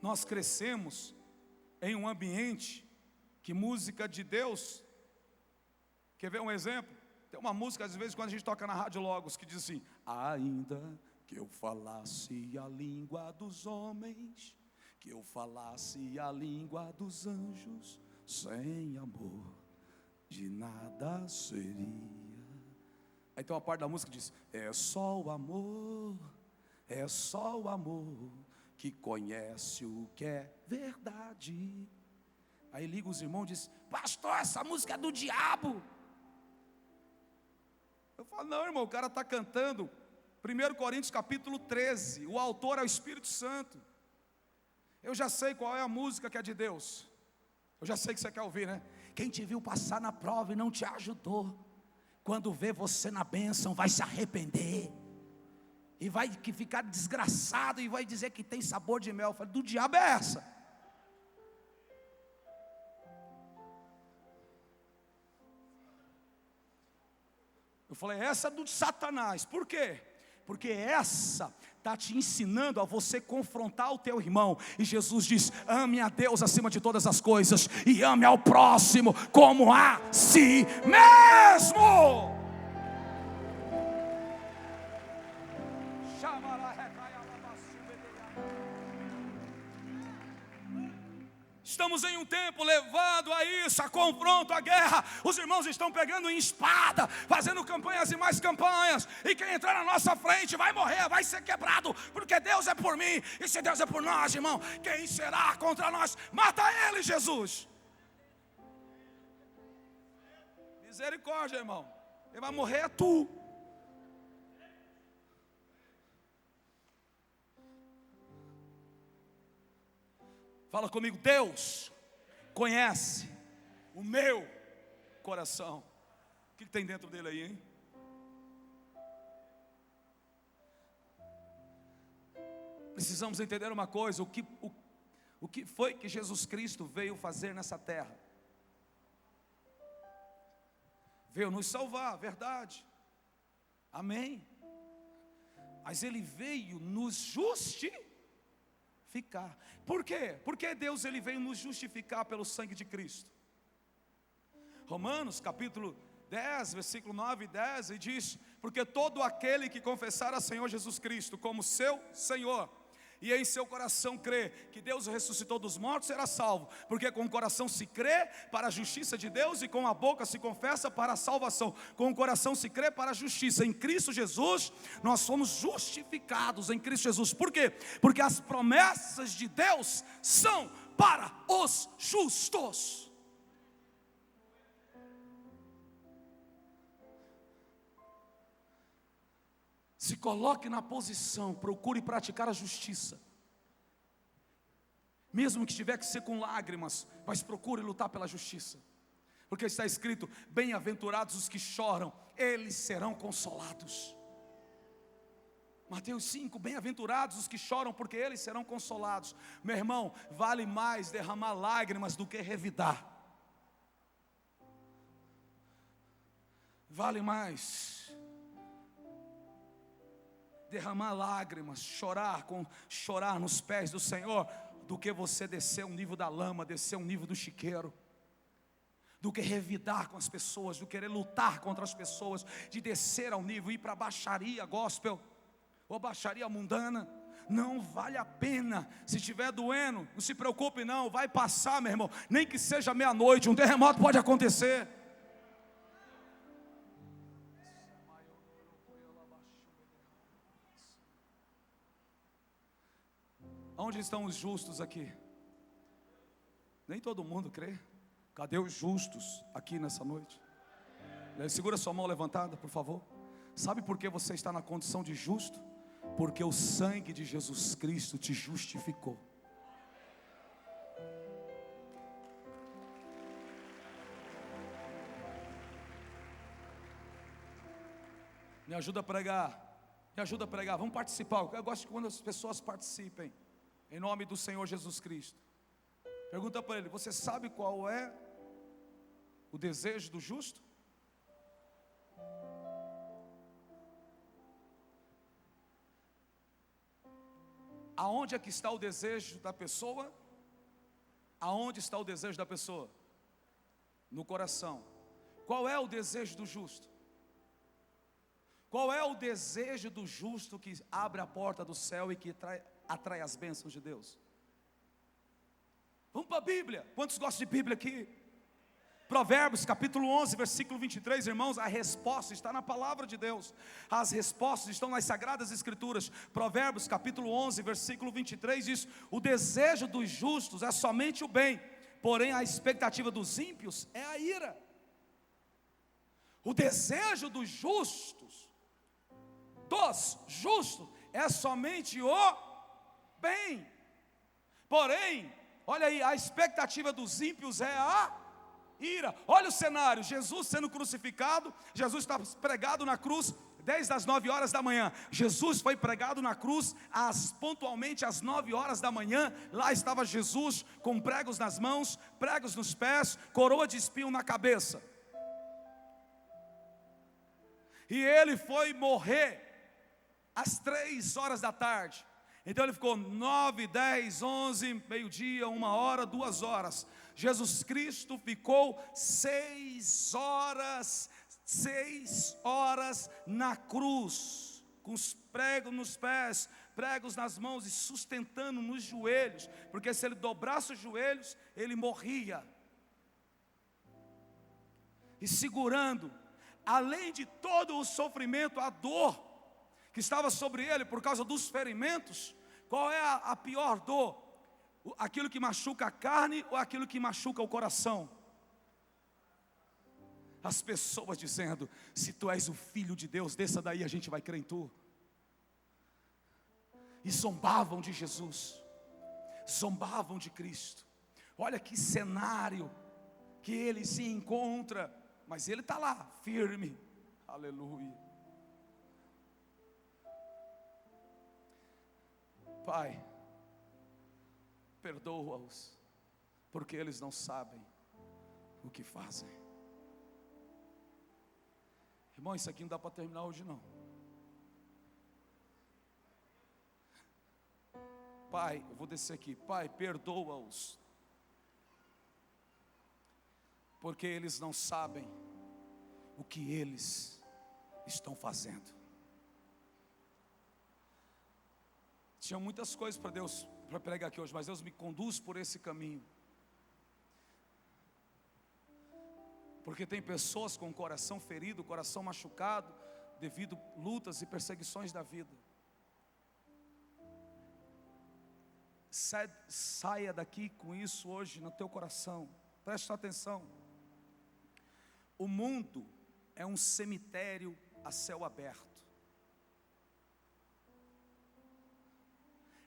Nós crescemos em um ambiente que música de Deus, quer ver um exemplo? Tem uma música, às vezes, quando a gente toca na Rádio Logos, que diz assim: ainda que eu falasse a língua dos homens, que eu falasse a língua dos anjos, sem amor de nada seria. Aí tem uma parte da música que diz: é só o amor que conhece o que é verdade. Aí liga os irmãos e diz: pastor, essa música é do diabo. Eu falo: não, irmão, o cara está cantando 1 Coríntios capítulo 13, o autor é o Espírito Santo. Eu já sei qual é a música que é de Deus. Eu já sei que você quer ouvir, né? Quem te viu passar na prova e não te ajudou, quando vê você na bênção vai se arrepender e vai ficar desgraçado e vai dizer que tem sabor de mel. Eu falei: do diabo é essa? Eu falei: essa é do Satanás. Por quê? Porque essa está te ensinando a você confrontar o teu irmão. E Jesus diz: ame a Deus acima de todas as coisas e ame ao próximo como a si mesmo. Estamos em um tempo levado a isso, a confronto, a guerra. Os irmãos estão pegando em espada, fazendo campanhas e mais campanhas. E quem entrar na nossa frente vai morrer, vai ser quebrado, porque Deus é por mim. E se Deus é por nós, irmão, quem será contra nós? Mata ele, Jesus. Misericórdia, irmão. Ele vai morrer é tu. Fala comigo: Deus conhece o meu coração. O que tem dentro dele aí, hein? Precisamos entender uma coisa: o que foi que Jesus Cristo veio fazer nessa terra? Veio nos salvar, verdade, amém. Mas Ele veio nos justificar. Por quê? Porque Deus ele veio nos justificar pelo sangue de Cristo. Romanos capítulo 10, versículo 9 e 10, e diz: porque todo aquele que confessar a Senhor Jesus Cristo como seu Senhor, e em seu coração crer que Deus o ressuscitou dos mortos, será salvo. Porque com o coração se crê para a justiça de Deus, e com a boca se confessa para a salvação. Com o coração se crê para a justiça. Em Cristo Jesus, nós somos justificados em Cristo Jesus. Por quê? Porque as promessas de Deus são para os justos. Se coloque na posição, procure praticar a justiça. Mesmo que tiver que ser com lágrimas, mas procure lutar pela justiça. Porque está escrito: bem-aventurados os que choram, eles serão consolados. Mateus 5, bem-aventurados os que choram, porque eles serão consolados. Meu irmão, vale mais derramar lágrimas do que revidar. Vale mais derramar lágrimas, chorar nos pés do Senhor, do que você descer um nível da lama, descer um nível do chiqueiro, do que revidar com as pessoas, do querer lutar contra as pessoas, de descer ao nível, ir para a baixaria gospel, ou baixaria mundana. Não vale a pena. Se estiver doendo, não se preocupe não, vai passar, meu irmão. Nem que seja meia-noite, um terremoto pode acontecer. Onde estão os justos aqui? Nem todo mundo crê. Cadê os justos aqui nessa noite? Segura sua mão levantada, por favor. Sabe por que você está na condição de justo? Porque o sangue de Jesus Cristo te justificou. Me ajuda a pregar. Me ajuda a pregar. Vamos participar. Eu gosto quando as pessoas participem. Em nome do Senhor Jesus Cristo. Pergunta para ele: você sabe qual é o desejo do justo? Aonde é que está o desejo da pessoa? Aonde está o desejo da pessoa? No coração. Qual é o desejo do justo? Qual é o desejo do justo que abre a porta do céu e que atrai as bênçãos de Deus? Vamos para a Bíblia. Quantos gostam de Bíblia aqui? Provérbios capítulo 11, versículo 23, irmãos, a resposta está na palavra de Deus. As respostas estão nas Sagradas Escrituras. Provérbios capítulo 11, versículo 23 diz: o desejo dos justos é somente o bem, porém a expectativa dos ímpios é a ira. O desejo dos justos é somente o bem, porém, olha aí, a expectativa dos ímpios é a ira. Olha o cenário: Jesus sendo crucificado, Jesus está pregado na cruz desde as 9 horas da manhã. Jesus foi pregado na cruz pontualmente às 9 horas da manhã. Lá estava Jesus com pregos nas mãos, pregos nos pés, coroa de espinho na cabeça. E ele foi morrer às 3 horas da tarde. Então ele ficou 9, 10, 11, meio-dia, 1 hora, 2 horas. Jesus Cristo ficou 6 horas na cruz, com os pregos nos pés, pregos nas mãos e sustentando nos joelhos, porque se ele dobrasse os joelhos, ele morria. E segurando, além de todo o sofrimento, a dor que estava sobre ele por causa dos ferimentos, qual é a pior dor? Aquilo que machuca a carne ou aquilo que machuca o coração? As pessoas dizendo: se tu és o Filho de Deus, desça daí, a gente vai crer em tu. E zombavam de Jesus, zombavam de Cristo. Olha que cenário que ele se encontra, mas ele está lá, firme, aleluia. Pai, perdoa-os, porque eles não sabem o que fazem. Irmão, isso aqui não dá para terminar hoje não. Pai, eu vou descer aqui. Pai, perdoa-os, porque eles não sabem o que eles estão fazendo. Tinha muitas coisas para pregar aqui hoje, mas Deus me conduz por esse caminho. Porque tem pessoas com o coração ferido, o coração machucado, devido a lutas e perseguições da vida. Saia daqui com isso hoje no teu coração. Preste atenção. O mundo é um cemitério a céu aberto.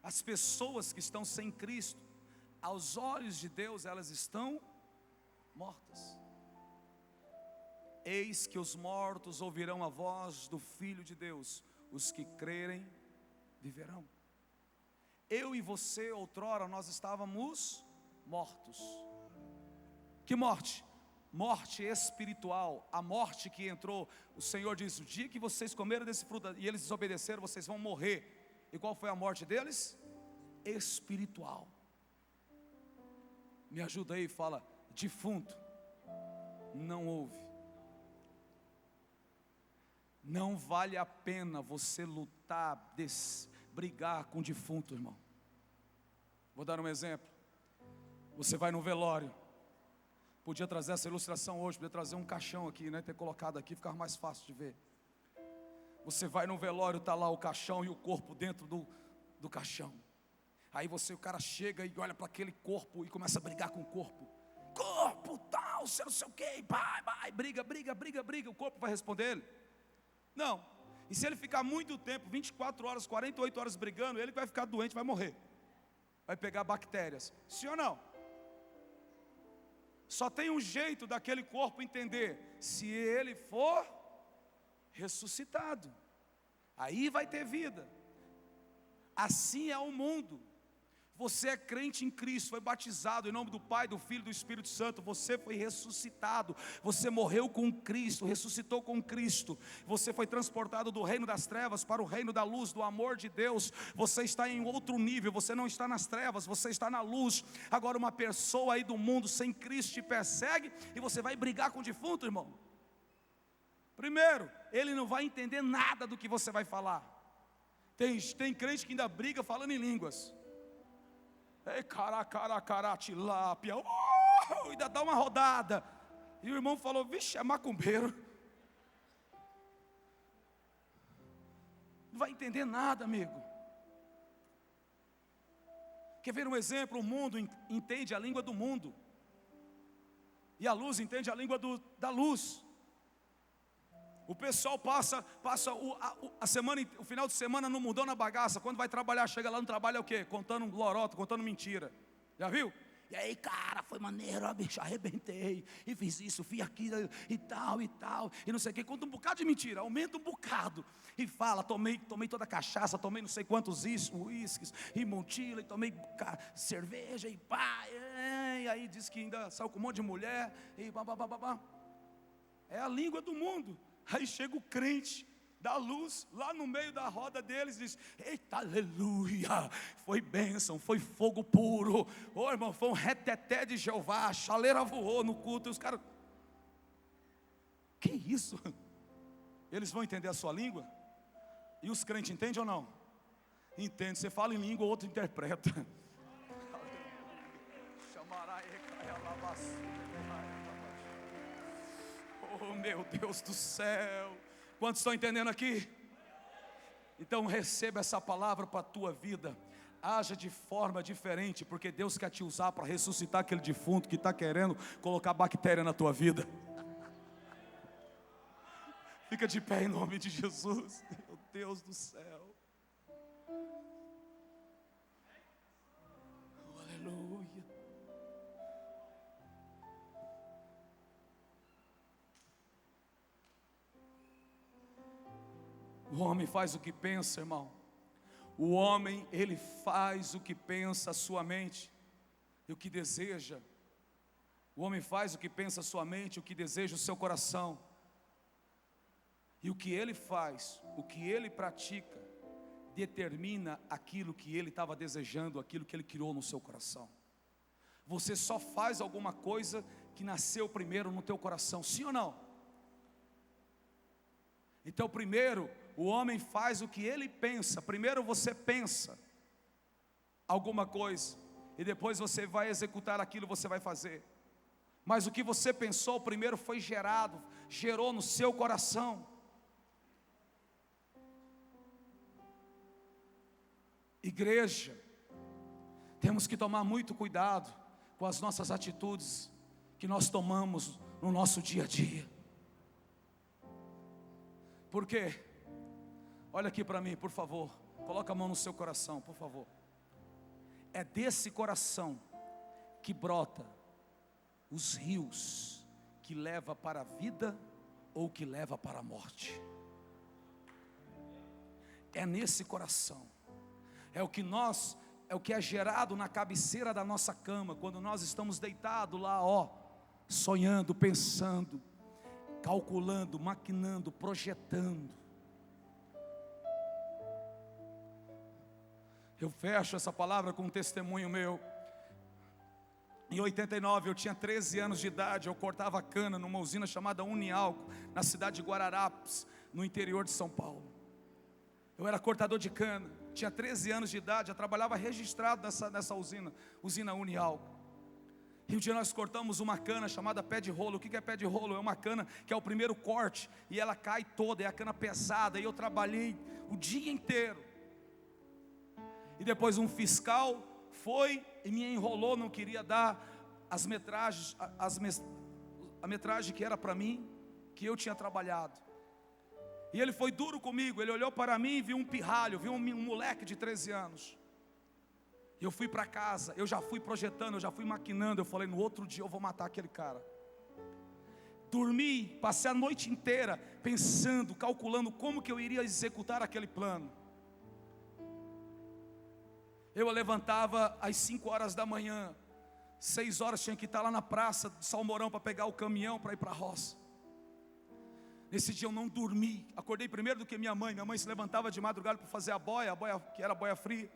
As pessoas que estão sem Cristo, aos olhos de Deus, elas estão mortas. Eis que os mortos ouvirão a voz do Filho de Deus, os que crerem viverão. Eu e você, outrora, nós estávamos mortos. Que morte? Morte espiritual, a morte que entrou. O Senhor diz: o dia que vocês comeram desse fruto e eles desobedeceram, vocês vão morrer. E qual foi a morte deles? Espiritual. Me ajuda aí, fala: defunto não ouve. Não vale a pena você lutar, brigar com defunto, irmão. Vou dar um exemplo. Você vai no velório. Podia trazer essa ilustração hoje, podia trazer um caixão aqui, né? Ter colocado aqui, ficar mais fácil de ver. Você vai no velório, está lá o caixão e o corpo dentro do caixão. Aí o cara chega e olha para aquele corpo e começa a brigar com o corpo. Corpo tal, você não sei o que, vai, briga. O corpo vai responder ele? Não. E se ele ficar muito tempo, 24 horas, 48 horas brigando, ele vai ficar doente, vai morrer. Vai pegar bactérias. Sim ou não? Só tem um jeito daquele corpo entender: se ele for ressuscitado, aí vai ter vida. Assim é o mundo. Você é crente em Cristo, foi batizado em nome do Pai, do Filho e do Espírito Santo. Você foi ressuscitado, você morreu com Cristo, ressuscitou com Cristo. Você foi transportado do reino das trevas para o reino da luz, do amor de Deus. Você está em outro nível, você não está nas trevas, você está na luz. Agora uma pessoa aí do mundo sem Cristo te persegue e você vai brigar com o defunto, irmão. Primeiro, ele não vai entender nada do que você vai falar. Tem crente que ainda briga falando em línguas. Ei, tilápia, ainda dá uma rodada. E o irmão falou: vixe, é macumbeiro. Não vai entender nada, amigo. Quer ver um exemplo? O mundo entende a língua do mundo, e a luz entende a língua da luz. O pessoal passa a semana, o final de semana no mundão na bagaça. Quando vai trabalhar, chega lá no trabalho é o quê? Contando lorota, contando mentira. Já viu? E aí, cara, foi maneiro, ó, bicho, arrebentei, e fiz isso, fiz aquilo, e tal, e não sei o que. Conta um bocado de mentira, aumenta um bocado. E fala: tomei toda a cachaça, tomei não sei quantos uísques, e montila, e tomei cerveja, e pá. E aí diz que ainda saiu com um monte de mulher, e babá. É a língua do mundo. Aí chega o crente dá luz lá no meio da roda deles, diz: eita, aleluia, foi bênção, foi fogo puro, ô irmão, foi um reteté de Jeová, a chaleira voou no culto, e os caras, que isso? Eles vão entender a sua língua? E os crentes entendem ou não? Entende, você fala em língua, o outro interpreta. Oh meu Deus do céu, quantos estão entendendo aqui? Então receba essa palavra para a tua vida. Haja de forma diferente, porque Deus quer te usar para ressuscitar aquele defunto que está querendo colocar bactéria na tua vida. Fica de pé em nome de Jesus. Meu Deus do céu. Oh, aleluia. O homem faz o que pensa, irmão. O homem, ele faz o que pensa a sua mente e o que deseja. O homem faz o que pensa a sua mente, o que deseja o seu coração. E o que ele faz, o que ele pratica, determina aquilo que ele estava desejando, aquilo que ele criou no seu coração. Você só faz alguma coisa que nasceu primeiro no teu coração, sim ou não? Então primeiro, o homem faz o que ele pensa. Primeiro você pensa alguma coisa, e depois você vai executar aquilo, você vai fazer. Mas o que você pensou primeiro foi gerou no seu coração. Igreja, temos que tomar muito cuidado com as nossas atitudes que nós tomamos no nosso dia a dia. Por quê? Olha aqui para mim, por favor. Coloca a mão no seu coração, por favor. É desse coração que brota os rios que leva para a vida ou que leva para a morte. É nesse coração. É o que é gerado na cabeceira da nossa cama, quando nós estamos deitados lá, sonhando, pensando, calculando, maquinando, projetando. Eu fecho essa palavra com um testemunho meu. Em 89, eu tinha 13 anos de idade, eu cortava cana numa usina chamada Unialco, na cidade de Guararapes, no interior de São Paulo. Eu era cortador de cana, tinha 13 anos de idade, eu trabalhava registrado nessa usina Unialco. E um dia nós cortamos uma cana chamada pé de rolo. O que é pé de rolo? É uma cana que é o primeiro corte, e ela cai toda, é a cana pesada, e eu trabalhei o dia inteiro. E depois um fiscal foi e me enrolou, não queria dar as metragens, a metragem que era para mim, que eu tinha trabalhado. E ele foi duro comigo, ele olhou para mim e viu um pirralho, viu um moleque de 13 anos. E eu fui para casa, eu já fui projetando, eu já fui maquinando, eu falei, no outro dia eu vou matar aquele cara. Dormi, passei a noite inteira pensando, calculando como que eu iria executar aquele plano. Eu levantava às 5 horas da manhã, 6 horas tinha que estar lá na praça de Salmourão para pegar o caminhão para ir para a roça. Nesse dia eu não dormi, acordei primeiro do que minha mãe se levantava de madrugada para fazer a boia que era a boia fria.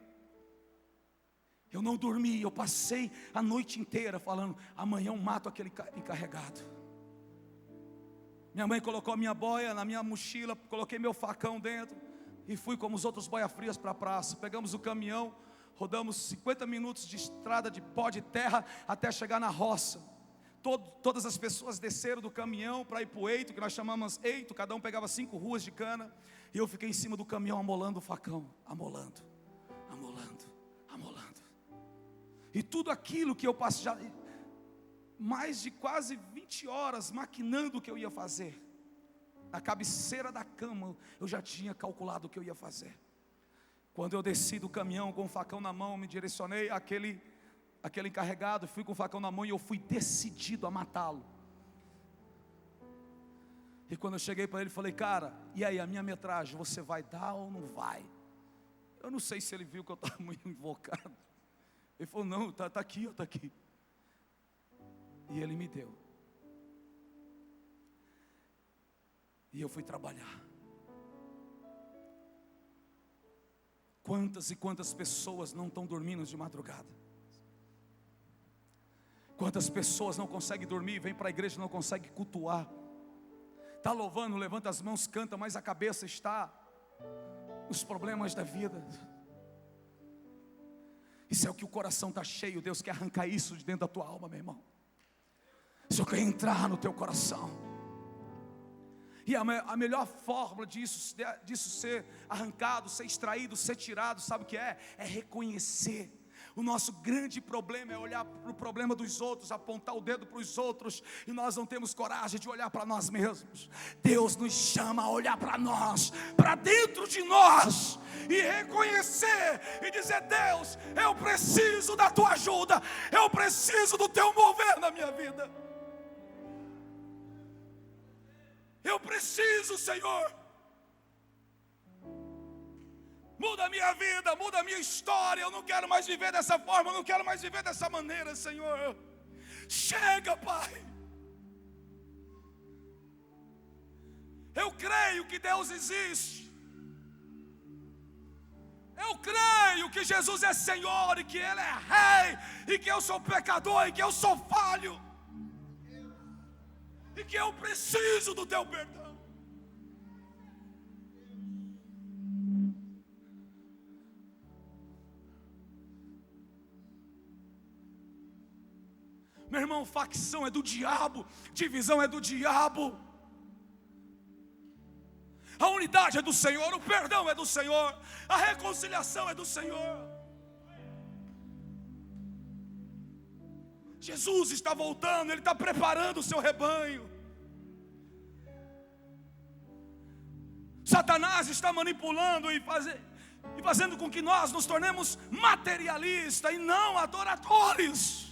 Eu não dormi, eu passei a noite inteira falando, amanhã eu mato aquele encarregado. Minha mãe colocou a minha boia na minha mochila, coloquei meu facão dentro e fui como os outros boia frias para a praça. Pegamos o caminhão, rodamos 50 minutos de estrada de pó de terra até chegar na roça. Todas as pessoas desceram do caminhão para ir para o eito, que nós chamamos eito, cada um pegava 5 ruas de cana, e eu fiquei em cima do caminhão amolando o facão, amolando. E tudo aquilo que eu passei, já mais de quase 20 horas maquinando o que eu ia fazer. Na cabeceira da cama eu já tinha calculado o que eu ia fazer. Quando eu desci do caminhão com o facão na mão, me direcionei àquele encarregado, fui com o facão na mão e eu fui decidido a matá-lo. E quando eu cheguei para ele, falei, cara, e aí, a minha metragem, você vai dar ou não vai? Eu não sei se ele viu que eu estava muito invocado. Ele falou, não, tá aqui, está aqui. E ele me deu. E eu fui trabalhar. Quantas e quantas pessoas não estão dormindo de madrugada? Quantas pessoas não conseguem dormir, vem para a igreja e não conseguem cultuar? Está louvando, levanta as mãos, canta, mas a cabeça está nos problemas da vida. Isso é o que o coração está cheio. Deus quer arrancar isso de dentro da tua alma, meu irmão. Isso quer entrar no teu coração. E a melhor fórmula disso ser arrancado, ser extraído, ser tirado, sabe o que é? É reconhecer. O nosso grande problema é olhar para o problema dos outros, apontar o dedo para os outros, e nós não temos coragem de olhar para nós mesmos. Deus nos chama a olhar para nós, para dentro de nós, e reconhecer e dizer: Deus, eu preciso da tua ajuda, eu preciso do teu mover na minha vida. Eu preciso, Senhor. Muda a minha vida, muda a minha história. Eu não quero mais viver dessa forma, eu não quero mais viver dessa maneira, Senhor. Chega, Pai. Eu creio que Deus existe. Eu creio que Jesus é Senhor e que Ele é Rei, e que eu sou pecador e que eu sou falho, e que eu preciso do teu perdão. Meu irmão, facção é do diabo, divisão é do diabo. A unidade é do Senhor, o perdão é do Senhor, a reconciliação é do Senhor. Jesus está voltando, Ele está preparando o seu rebanho. Satanás está manipulando e fazendo com que nós nos tornemos materialistas e não adoradores.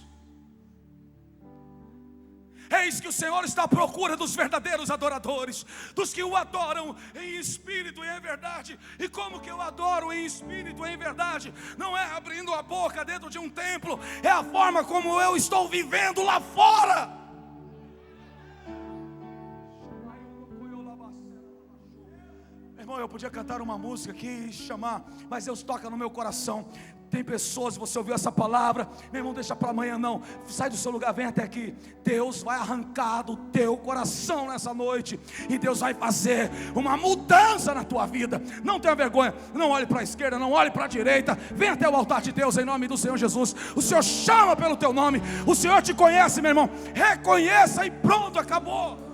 Eis que o Senhor está à procura dos verdadeiros adoradores, dos que o adoram em espírito e em verdade. E como que eu adoro em espírito e em verdade? Não é abrindo a boca dentro de um templo, é a forma como eu estou vivendo lá fora. Irmão, eu podia cantar uma música aqui e chamar, mas Deus toca no meu coração. Tem pessoas, você ouviu essa palavra, meu irmão, deixa para amanhã não, sai do seu lugar, vem até aqui. Deus vai arrancar do teu coração nessa noite, e Deus vai fazer uma mudança na tua vida. Não tenha vergonha, não olhe para a esquerda, não olhe para a direita, vem até o altar de Deus em nome do Senhor Jesus. O Senhor chama pelo teu nome, o Senhor te conhece, meu irmão, reconheça e pronto, acabou.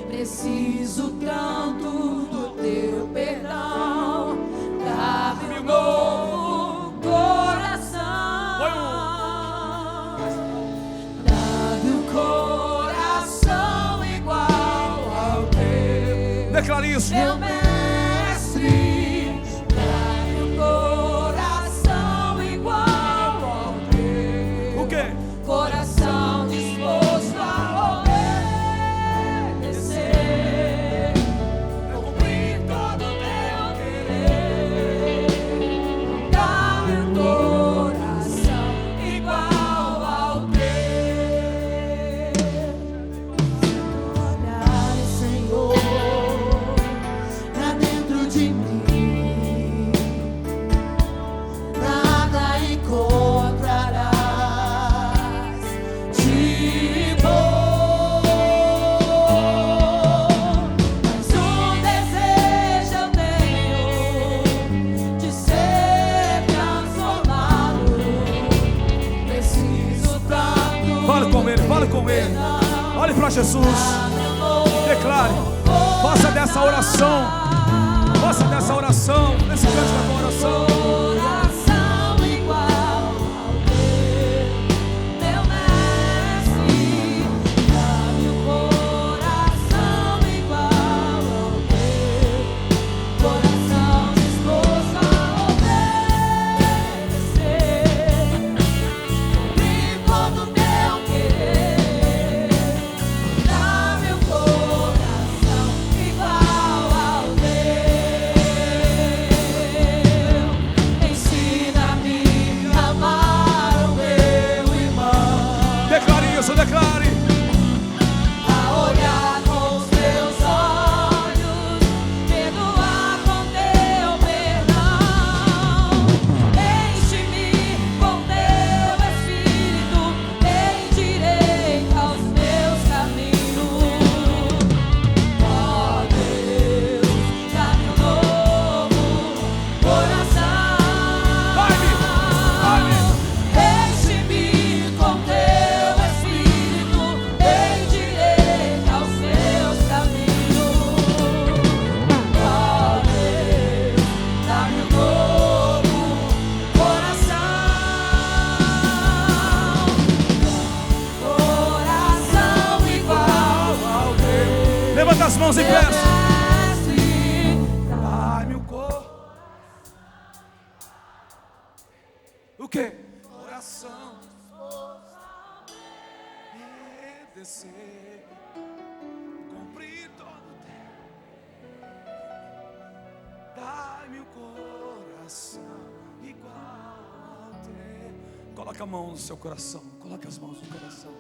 Preciso tanto do teu perdão, dá-me um novo coração, dá-me um coração igual ao teu. Declare isso. Meu mestre, dá-me um coração igual ao teu. O quê? Coração disposto a obedecer, cumprir todo o teu querer. Dá-me um coração igual ao teu. Olhar, Senhor, pra dentro de mim, nada encontrarás de bom, mas um desejo eu tenho de ser transformado. Preciso tanto. Fale com Ele, fale com Ele. Olhe para Jesus. Declare. Faça dessa oração. Faça dessa oração. Desse canto da tua oração. Coração igual ao teu, meu mestre, dá-me um coração igual ao teu, coração disposto a obedecer, cumprir todo o as mãos e peça. Mestre, Dai-me o coração. O quê? Coração. Obedecer. Cumprir todo o tempo. Dai-me o coração igual ao teu. Coloca a mão no seu coração. Coloca as mãos no coração.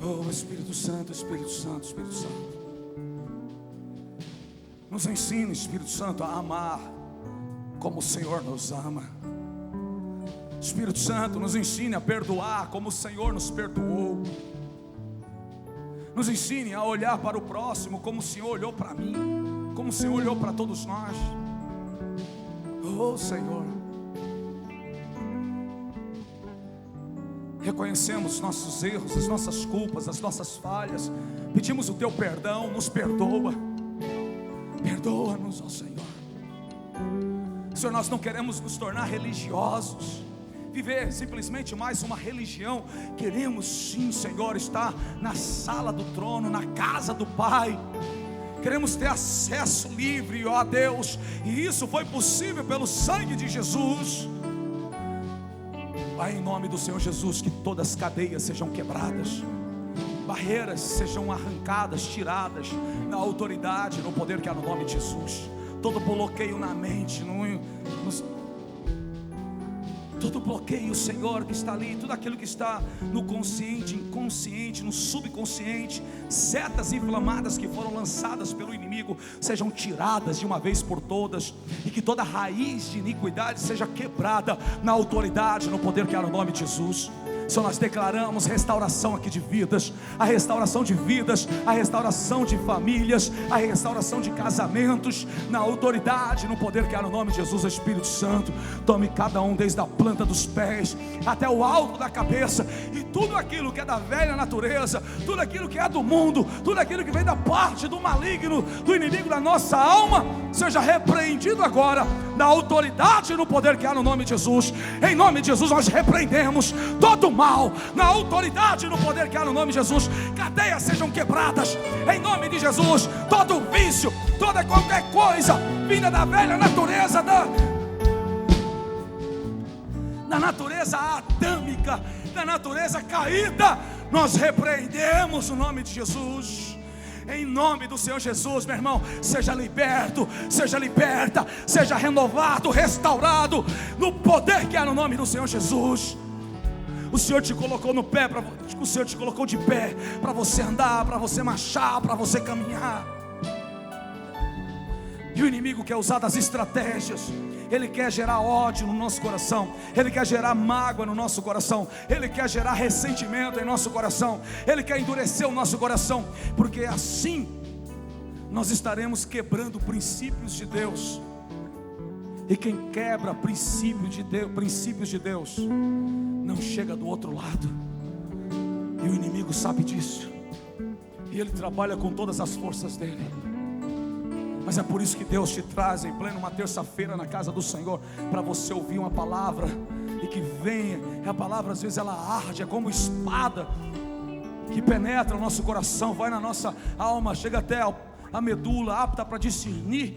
Oh, Espírito Santo, Espírito Santo, Espírito Santo. Nos ensina, Espírito Santo, a amar como o Senhor nos ama. Espírito Santo, nos ensine a perdoar como o Senhor nos perdoou. Nos ensine a olhar para o próximo como o Senhor olhou para mim, como o Senhor olhou para todos nós. Oh, Senhor, reconhecemos os nossos erros, as nossas culpas, as nossas falhas. Pedimos o teu perdão, nos perdoa. Perdoa-nos, ó Senhor. Senhor, nós não queremos nos tornar religiosos, viver simplesmente mais uma religião. Queremos sim, Senhor, estar na sala do trono, na casa do Pai. Queremos ter acesso livre, ó Deus. E isso foi possível pelo sangue de Jesus. Pai, em nome do Senhor Jesus, que todas as cadeias sejam quebradas, barreiras sejam arrancadas, tiradas, na autoridade, no poder que há no nome de Jesus. Todo bloqueio na mente, todo bloqueio, Senhor, que está ali, tudo aquilo que está no consciente, inconsciente, no subconsciente, setas inflamadas que foram lançadas pelo inimigo, sejam tiradas de uma vez por todas, e que toda raiz de iniquidade seja quebrada na autoridade, no poder que há no nome de Jesus. Senhor, nós declaramos restauração aqui de vidas, a restauração de vidas, a restauração de famílias, a restauração de casamentos, na autoridade, no poder que há no nome de Jesus. Espírito Santo, tome cada um desde a planta dos pés até o alto da cabeça, e tudo aquilo que é da velha natureza, tudo aquilo que é do mundo, tudo aquilo que vem da parte do maligno, do inimigo da nossa alma, seja repreendido agora, na autoridade e no poder que há no nome de Jesus. Em nome de Jesus nós repreendemos todo mal, na autoridade e no poder que há no nome de Jesus. Cadeias sejam quebradas em nome de Jesus. Todo vício, toda qualquer coisa vinda da velha natureza, da natureza adâmica, da natureza caída, nós repreendemos o nome de Jesus. Em nome do Senhor Jesus, meu irmão, seja liberto, seja liberta, seja renovado, restaurado, no poder que há no nome do Senhor Jesus. O Senhor te colocou no pé, o Senhor te colocou de pé para você andar, para você marchar, para você caminhar. E o inimigo quer usar das estratégias. Ele quer gerar ódio no nosso coração, ele quer gerar mágoa no nosso coração, ele quer gerar ressentimento em nosso coração, ele quer endurecer o nosso coração, porque assim nós estaremos quebrando princípios de Deus. E quem quebra princípios de Deus não chega do outro lado. E o inimigo sabe disso, e ele trabalha com todas as forças dele. Mas é por isso que Deus te traz em pleno uma terça-feira na casa do Senhor, para você ouvir uma palavra, e que venha. E a palavra às vezes ela arde, é como espada que penetra o nosso coração, vai na nossa alma, chega até a medula, apta para discernir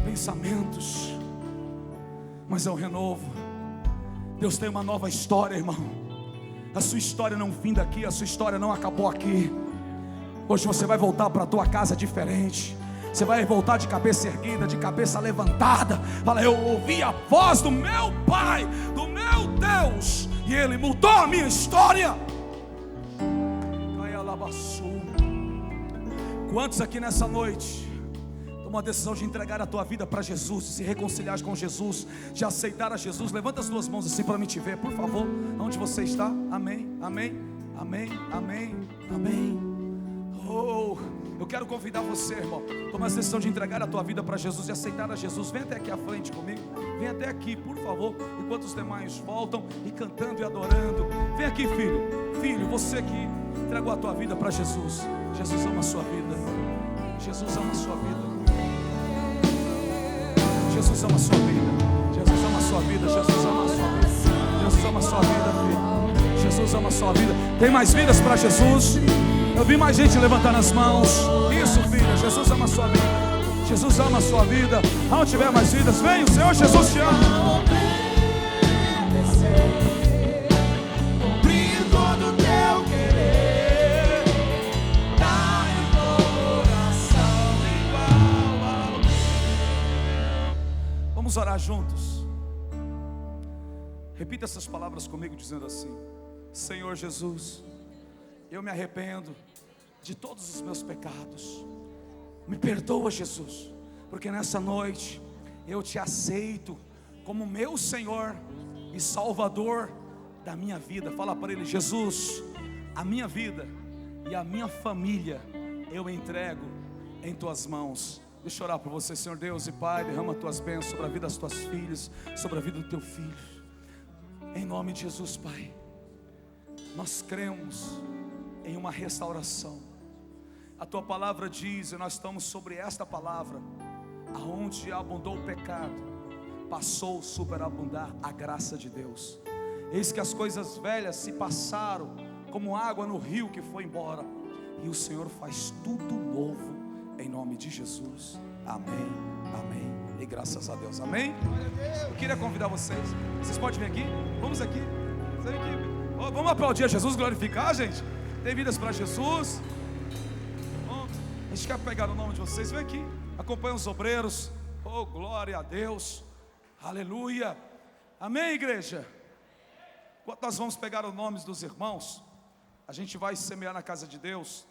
pensamentos. Mas é um renovo. Deus tem uma nova história, irmão. A sua história não finda aqui, a sua história não acabou aqui. Hoje você vai voltar para a tua casa diferente. Você vai voltar de cabeça erguida, de cabeça levantada. Fala, eu ouvi a voz do meu Pai, do meu Deus, e Ele mudou a minha história. Quantos aqui nessa noite tomou a decisão de entregar a tua vida para Jesus, de se reconciliar com Jesus, de aceitar a Jesus? Levanta as duas mãos assim para mim te ver, por favor. Onde você está? Amém, amém, amém, amém, amém. Oh, eu quero convidar você, irmão, tomar a decisão de entregar a tua vida para Jesus e aceitar a Jesus. Vem até aqui à frente comigo. Vem até aqui, por favor, enquanto os demais voltam e cantando e adorando. Vem aqui, filho. Filho, você que entregou a tua vida para Jesus. Jesus ama a sua vida. Jesus ama a sua vida. Jesus ama a sua vida. Jesus ama a sua vida. Jesus ama a sua vida. Jesus ama a sua vida, filho. Jesus ama a sua vida. Tem mais vidas para Jesus? Eu vi mais gente levantando as mãos. Isso, filha, Jesus ama a sua vida. Jesus ama a sua vida. Aonde tiver mais vidas, vem, o Senhor Jesus te ama. Cumprir todo o teu querer, dá em coração igual ao meu. Vamos orar juntos. Repita essas palavras comigo, dizendo assim: Senhor Jesus, eu me arrependo de todos os meus pecados. Me perdoa, Jesus, porque nessa noite eu te aceito como meu Senhor e Salvador da minha vida. Fala para Ele: Jesus, a minha vida e a minha família eu entrego em Tuas mãos. Deixa eu orar por você. Senhor Deus e Pai, derrama Tuas bênçãos sobre a vida das Tuas filhas, sobre a vida do Teu filho, em nome de Jesus, Pai. Nós cremos em uma restauração. A Tua palavra diz, e nós estamos sobre esta palavra: aonde abundou o pecado, passou a superabundar a graça de Deus. Eis que as coisas velhas se passaram, como água no rio que foi embora, e o Senhor faz tudo novo, em nome de Jesus. Amém, amém, e graças a Deus, amém. Eu queria convidar vocês podem vir aqui, vamos aqui, oh, vamos aplaudir a Jesus, glorificar, gente. Tem vidas para Jesus. A gente quer pegar o nome de vocês, vem aqui, acompanha os obreiros. Oh, glória a Deus, aleluia, amém, igreja. Enquanto nós vamos pegar os nomes dos irmãos, a gente vai semear na casa de Deus.